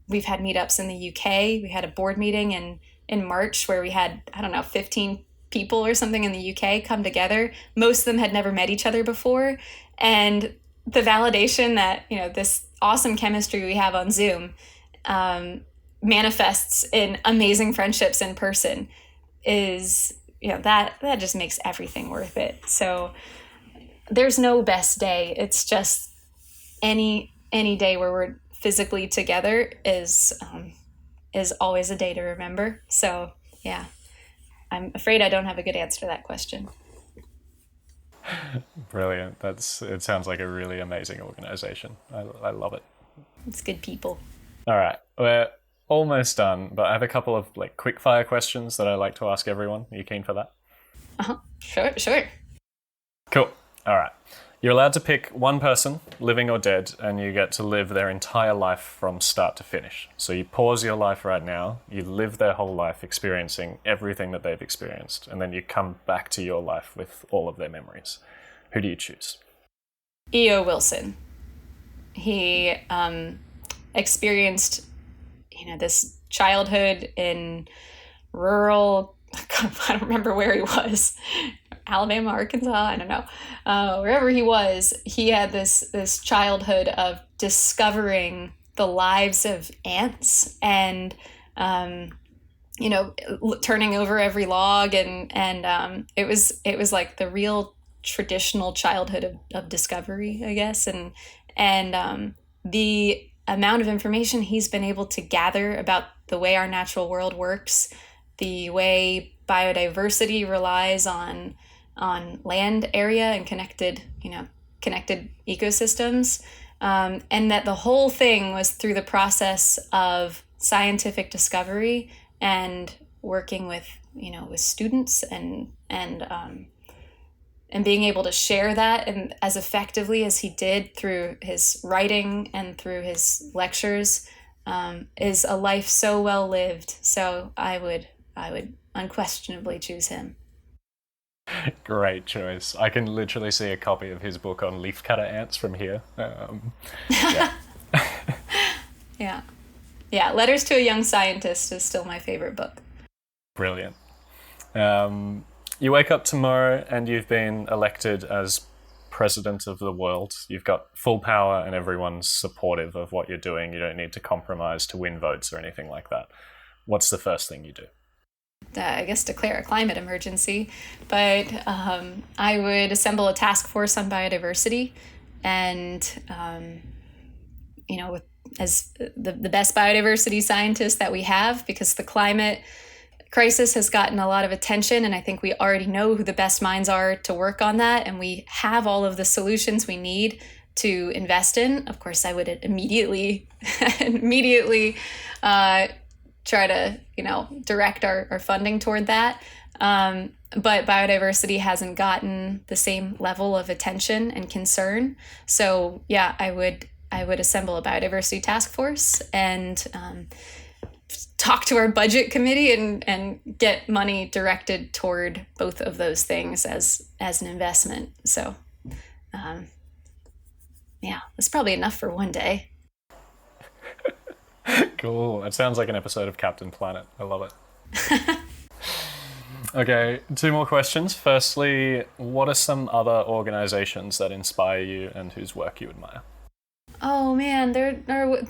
we've had meetups in the UK. We had a board meeting in March where we had, 15 people or something in the UK come together. Most of them had never met each other before. And the validation that, this awesome chemistry we have on Zoom manifests in amazing friendships in person is, that just makes everything worth it. So there's no best day. It's just any day where we're physically together is always a day to remember. So yeah, I'm afraid I don't have a good answer to that question. Brilliant. It sounds like a really amazing organization. I love it. It's good people. All right. We're almost done, but I have a couple of quick fire questions that I like to ask everyone. Are you keen for that? Sure. Cool. All right. You're allowed to pick one person, living or dead, and you get to live their entire life from start to finish. So you pause your life right now, you live their whole life experiencing everything that they've experienced, and then you come back to your life with all of their memories. Who do you choose? E.O. Wilson. He experienced, this childhood in rural, I don't remember where he was, Alabama, Arkansas, I don't know, wherever he was, he had this childhood of discovering the lives of ants and turning over every log, and it was like the real traditional childhood of discovery, I guess, and the amount of information he's been able to gather about the way our natural world works, the way biodiversity relies on land area and connected ecosystems, and that the whole thing was through the process of scientific discovery and working with students and being able to share that and as effectively as he did through his writing and through his lectures, is a life so well lived. So I would unquestionably choose him. Great choice. I can literally see a copy of his book on leafcutter ants from here. Yeah. Yeah. Letters to a Young Scientist is still my favorite book. Brilliant. You wake up tomorrow and you've been elected as president of the world. You've got full power and everyone's supportive of what you're doing. You don't need to compromise to win votes or anything like that. What's the first thing you do? I guess declare a climate emergency, but I would assemble a task force on biodiversity, and as the best biodiversity scientists that we have, because the climate crisis has gotten a lot of attention, and I think we already know who the best minds are to work on that, and we have all of the solutions we need to invest in. Of course, I would immediately try to direct our funding toward that. But biodiversity hasn't gotten the same level of attention and concern. So yeah, I would assemble a biodiversity task force and talk to our budget committee and get money directed toward both of those things as an investment. So yeah, that's probably enough for one day. Cool. That sounds like an episode of Captain Planet. I love it. Okay, 2 more questions. Firstly, what are some other organizations that inspire you and whose work you admire? Oh man,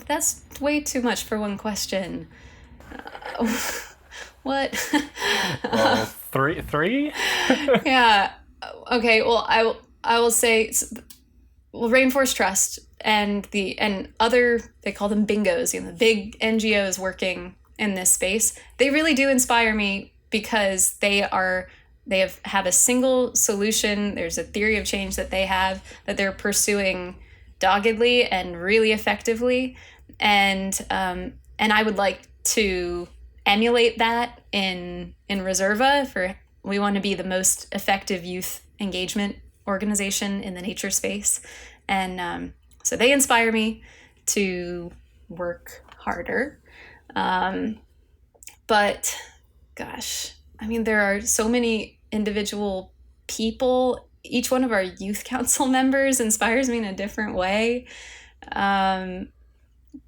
that's way too much for one question. What? Well, three? Yeah. Okay. Well, I will say, Rainforest Trust and other, they call them bingos, the big NGOs working in this space. They really do inspire me because they have a single solution. There's a theory of change that they have that they're pursuing doggedly and really effectively, and I would like to emulate that in Reserva. We want to be the most effective youth engagement organization in the nature space, and so they inspire me to work harder. But gosh, I mean, there are so many individual people. Each one of our youth council members inspires me in a different way.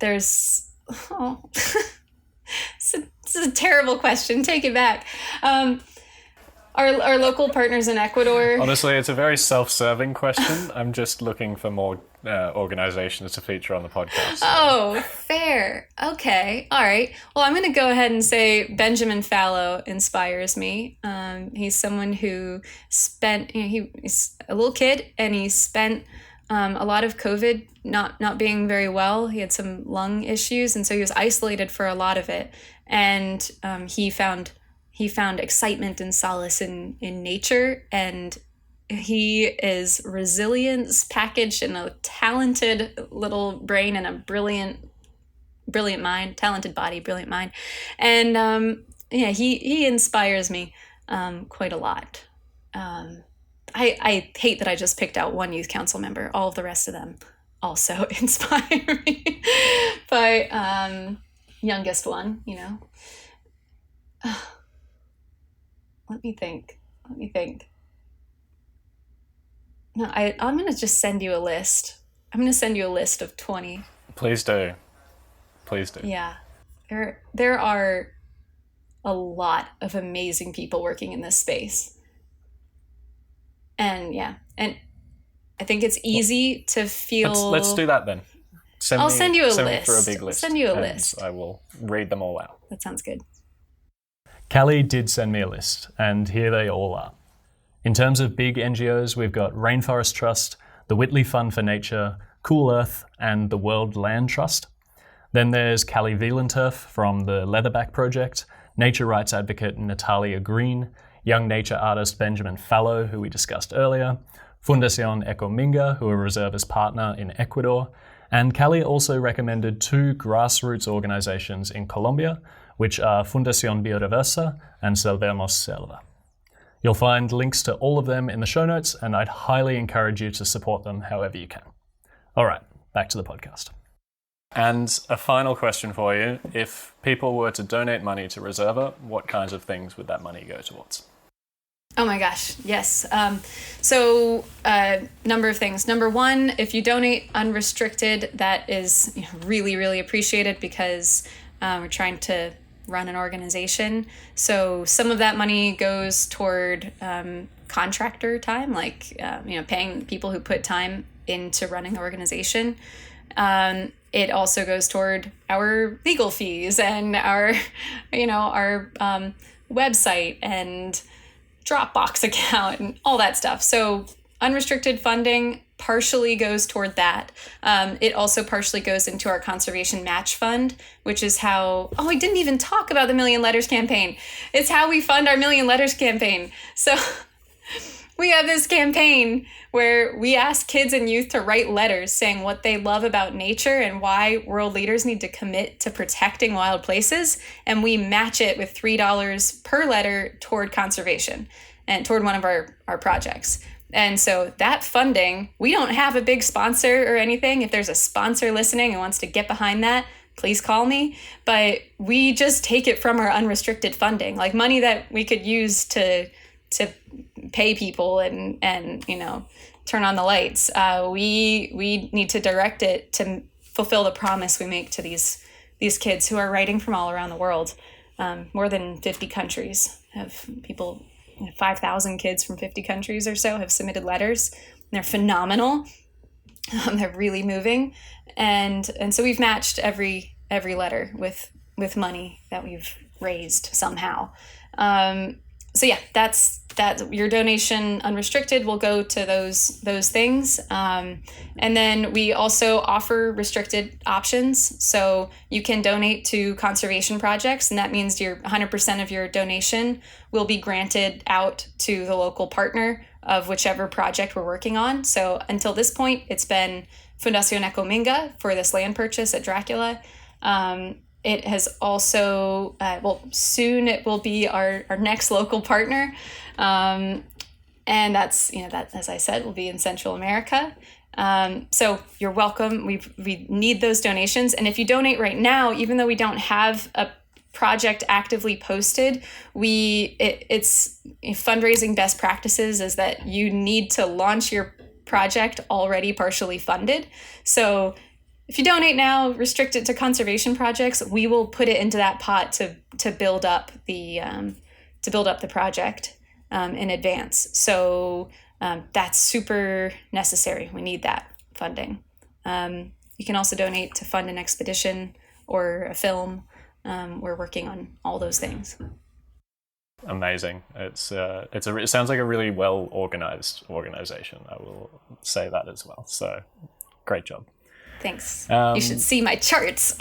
It's a terrible question. Take it back. Our local partners in Ecuador. Honestly, it's a very self-serving question. I'm just looking for more organizations to feature on the podcast. Oh, fair. Okay. All right. Well, I'm going to go ahead and say Benjamin Fallow inspires me. He's someone who spent, he's a little kid, and he spent a lot of COVID not being very well. He had some lung issues, and so he was isolated for a lot of it. And he found excitement and solace in nature, and he is resilience packaged in a talented little brain and a brilliant mind, talented body, brilliant mind. And he inspires me quite a lot. I hate that I just picked out one youth council member. All of the rest of them also inspire me. But youngest one, Let me think. No, I'm going to just send you a list. I'm going to send you a list of 20. Please do. Yeah. there are a lot of amazing people working in this space. And I think it's easy to feel... Let's do that then. I'll send you a list. Send me through a big list. Send you a list. I will read them all out. That sounds good. Callie did send me a list, and here they all are. In terms of big NGOs, we've got Rainforest Trust, the Whitley Fund for Nature, Cool Earth, and the World Land Trust. Then there's Callie Wielenturf from the Leatherback Project, nature rights advocate Natalia Green, young nature artist Benjamin Fallow, who we discussed earlier, Fundación Ecominga, who are Reserva's partner in Ecuador, and Callie also recommended 2 grassroots organizations in Colombia, which are Fundación Biodiversa and Salvemos Selva. You'll find links to all of them in the show notes, and I'd highly encourage you to support them however you can. All right, back to the podcast. And a final question for you. If people were to donate money to Reserva, what kinds of things would that money go towards? Oh my gosh, yes. Number of things. Number one, if you donate unrestricted, that is really, really appreciated because we're trying to run an organization. So some of that money goes toward contractor time, like paying people who put time into running the organization. It also goes toward our legal fees and our website and Dropbox account and all that stuff. So unrestricted funding partially goes toward that. It also partially goes into our conservation match fund, which is how, I didn't even talk about the Million Letters campaign. It's how we fund our Million Letters campaign. So we have this campaign where we ask kids and youth to write letters saying what they love about nature and why world leaders need to commit to protecting wild places. And we match it with $3 per letter toward conservation and toward one of our projects. And so that funding, we don't have a big sponsor or anything. If there's a sponsor listening and wants to get behind that, please call me. But we just take it from our unrestricted funding, like money that we could use to pay people and turn on the lights. We need to direct it to fulfill the promise we make to these kids who are writing from all around the world. More than 50 countries have people, 5,000 kids from 50 countries or so have submitted letters. They're phenomenal. They're really moving. And so we've matched every letter with money that we've raised somehow. So yeah, that's your donation unrestricted will go to those things. And then we also offer restricted options. So you can donate to conservation projects, and that means 100% of your donation will be granted out to the local partner of whichever project we're working on. So until this point, it's been Fundación Ecominga for this land purchase at Dracula. It has also, soon it will be our next local partner. And that's, that, as I said, will be in Central America. So you're welcome. We need those donations. And if you donate right now, even though we don't have a project actively posted, it's fundraising best practices is that you need to launch your project already partially funded. So if you donate now, restrict it to conservation projects, we will put it into that pot to build up the project in advance. So that's super necessary. We need that funding. You can also donate to fund an expedition or a film. We're working on all those things. Amazing. It sounds like a really well organized organization. I will say that as well. So great job. Thanks. You should see my charts.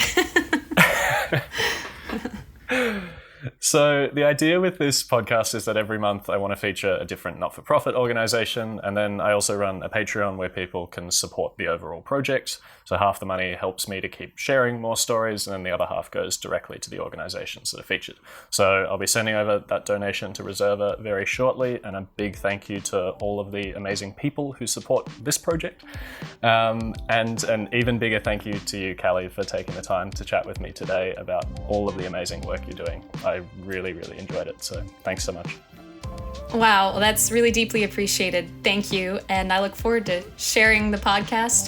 So the idea with this podcast is that every month I want to feature a different not-for-profit organization, and then I also run a Patreon where people can support the overall project. So half the money helps me to keep sharing more stories, and then the other half goes directly to the organizations that are featured. So I'll be sending over that donation to Reserva very shortly, and a big thank you to all of the amazing people who support this project. And an even bigger thank you to you, Callie, for taking the time to chat with me today about all of the amazing work you're doing. I really, really enjoyed it. So thanks so much. Wow, well, that's really deeply appreciated. Thank you. And I look forward to sharing the podcast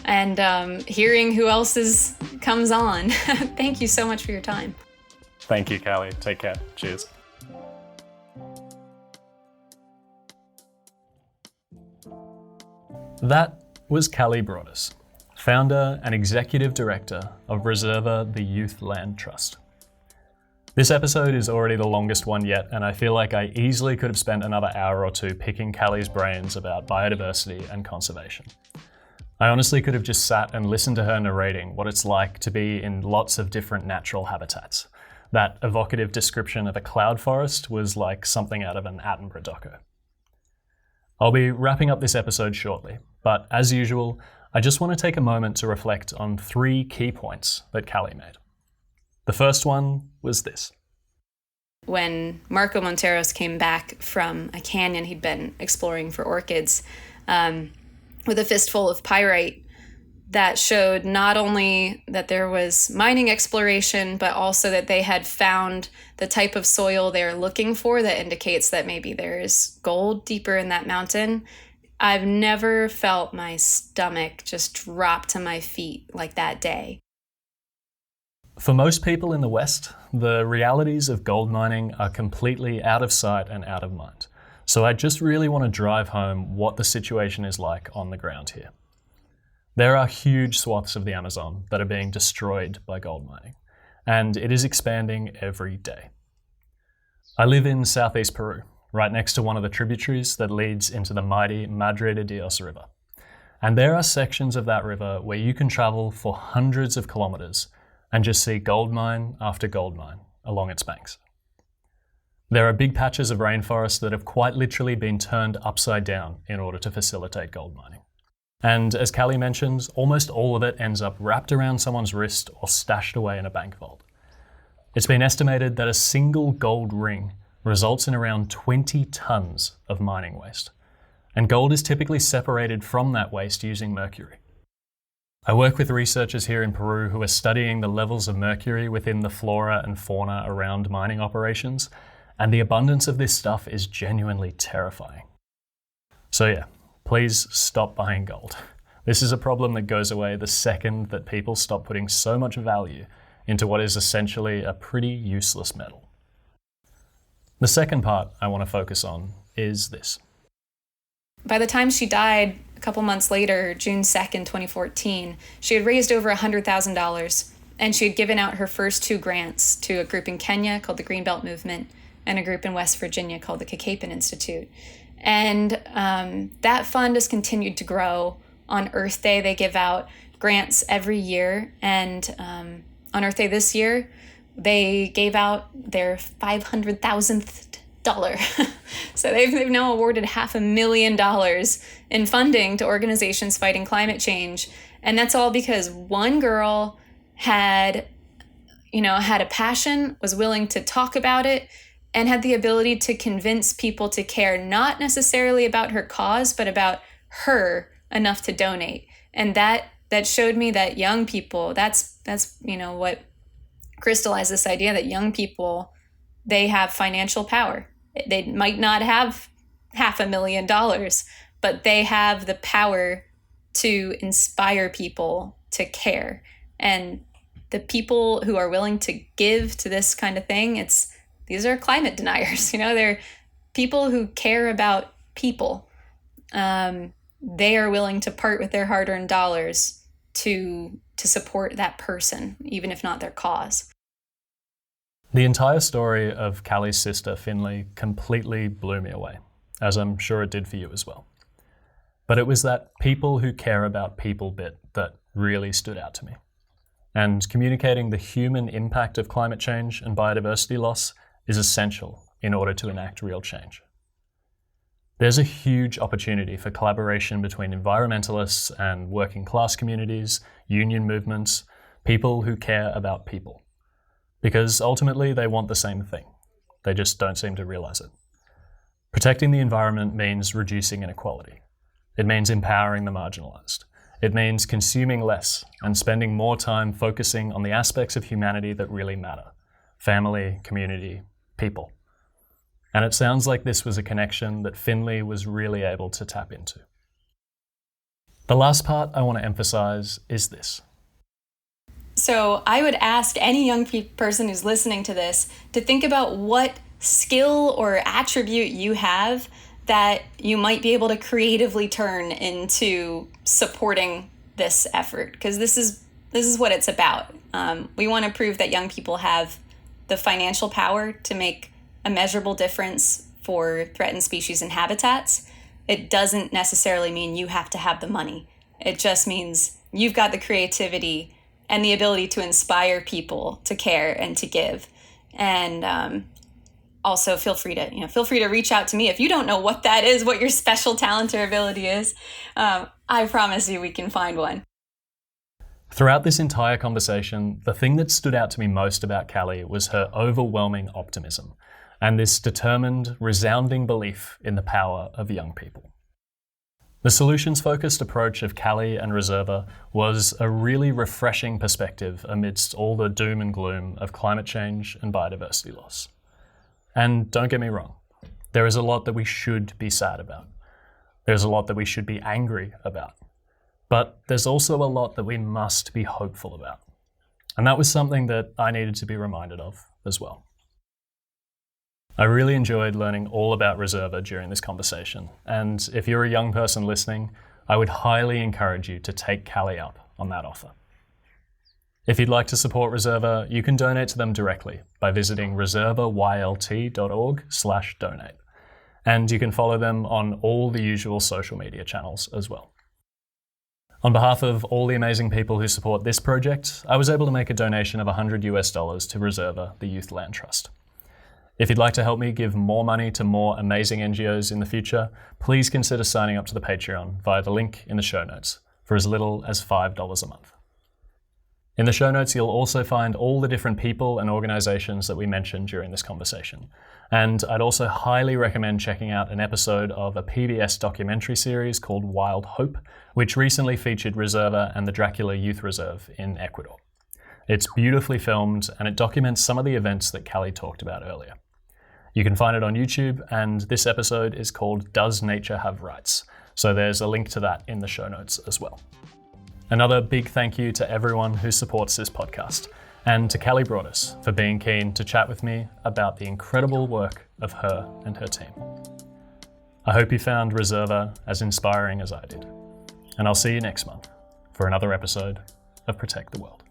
and hearing who else is comes on. Thank you so much for your time. Thank you, Callie. Take care. Cheers. That was Callie Broaddus, founder and executive director of Reserva, the Youth Land Trust. This episode is already the longest one yet, and I feel like I easily could have spent another hour or two picking Callie's brains about biodiversity and conservation. I honestly could have just sat and listened to her narrating what it's like to be in lots of different natural habitats. That evocative description of a cloud forest was like something out of an Attenborough doco. I'll be wrapping up this episode shortly, but as usual, I just want to take a moment to reflect on 3 key points that Callie made. The first one was this. When Marco Monteros came back from a canyon he'd been exploring for orchids with a fistful of pyrite, that showed not only that there was mining exploration, but also that they had found the type of soil they're looking for that indicates that maybe there is gold deeper in that mountain. I've never felt my stomach just drop to my feet like that day. For most people in the West, the realities of gold mining are completely out of sight and out of mind. So I just really want to drive home what the situation is like on the ground here. There are huge swaths of the Amazon that are being destroyed by gold mining, and it is expanding every day. I live in southeast Peru, right next to one of the tributaries that leads into the mighty Madre de Dios River. And there are sections of that river where you can travel for hundreds of kilometers and just see gold mine after gold mine along its banks. There are big patches of rainforest that have quite literally been turned upside down in order to facilitate gold mining. And as Callie mentions, almost all of it ends up wrapped around someone's wrist or stashed away in a bank vault. It's been estimated that a single gold ring results in around 20 tons of mining waste. And gold is typically separated from that waste using mercury. I work with researchers here in Peru who are studying the levels of mercury within the flora and fauna around mining operations, and the abundance of this stuff is genuinely terrifying. So yeah, please stop buying gold. This is a problem that goes away the second that people stop putting so much value into what is essentially a pretty useless metal. The second part I want to focus on is this. By the time she died, a couple months later, June 2nd, 2014, she had raised over $100,000, and she had given out her first 2 grants to a group in Kenya called the Greenbelt Movement and a group in West Virginia called the Kakapen Institute. And that fund has continued to grow. On Earth Day, they give out grants every year. And on Earth Day this year, they gave out their $500,000th dollar. So they've now awarded $500,000 in funding to organizations fighting climate change. And that's all because one girl had a passion, was willing to talk about it, and had the ability to convince people to care not necessarily about her cause, but about her enough to donate. And that showed me that young people, that's what crystallized this idea that young people, they have financial power. They might not have $500,000, but they have the power to inspire people to care. And the people who are willing to give to this kind of thing, these are climate deniers. They're people who care about people. They are willing to part with their hard-earned dollars to support that person, even if not their cause. The entire story of Callie's sister, Finley, completely blew me away, as I'm sure it did for you as well. But it was that people who care about people bit that really stood out to me. And communicating the human impact of climate change and biodiversity loss is essential in order to enact real change. There's a huge opportunity for collaboration between environmentalists and working class communities, union movements, people who care about people. Because ultimately they want the same thing. They just don't seem to realize it. Protecting the environment means reducing inequality. It means empowering the marginalized. It means consuming less and spending more time focusing on the aspects of humanity that really matter. Family, community, people. And it sounds like this was a connection that Finley was really able to tap into. The last part I want to emphasize is this. So I would ask any young person who's listening to this to think about what skill or attribute you have that you might be able to creatively turn into supporting this effort, because this is what it's about. We want to prove that young people have the financial power to make a measurable difference for threatened species and habitats. It doesn't necessarily mean you have to have the money. It just means you've got the creativity and the ability to inspire people to care and to give. And also feel free to reach out to me if you don't know what that is, what your special talent or ability is. I promise you we can find one. Throughout this entire conversation, the thing that stood out to me most about Callie was her overwhelming optimism and this determined, resounding belief in the power of young people. The solutions-focused approach of Callie and Reserva was a really refreshing perspective amidst all the doom and gloom of climate change and biodiversity loss. And don't get me wrong, there is a lot that we should be sad about. There's a lot that we should be angry about. But there's also a lot that we must be hopeful about. And that was something that I needed to be reminded of as well. I really enjoyed learning all about Reserva during this conversation, and if you're a young person listening, I would highly encourage you to take Callie up on that offer. If you'd like to support Reserva, you can donate to them directly by visiting reservaylt.org/donate, and you can follow them on all the usual social media channels as well. On behalf of all the amazing people who support this project, I was able to make a donation of $100 to Reserva, the Youth Land Trust. If you'd like to help me give more money to more amazing NGOs in the future, please consider signing up to the Patreon via the link in the show notes for as little as $5 a month. In the show notes, you'll also find all the different people and organizations that we mentioned during this conversation. And I'd also highly recommend checking out an episode of a PBS documentary series called Wild Hope, which recently featured Reserva and the Dracula Youth Reserve in Ecuador. It's beautifully filmed and it documents some of the events that Callie talked about earlier. You can find it on YouTube, and this episode is called Does Nature Have Rights? So there's a link to that in the show notes as well. Another big thank you to everyone who supports this podcast, and to Callie Broaddus for being keen to chat with me about the incredible work of her and her team. I hope you found Reserva as inspiring as I did, and I'll see you next month for another episode of Protect the World.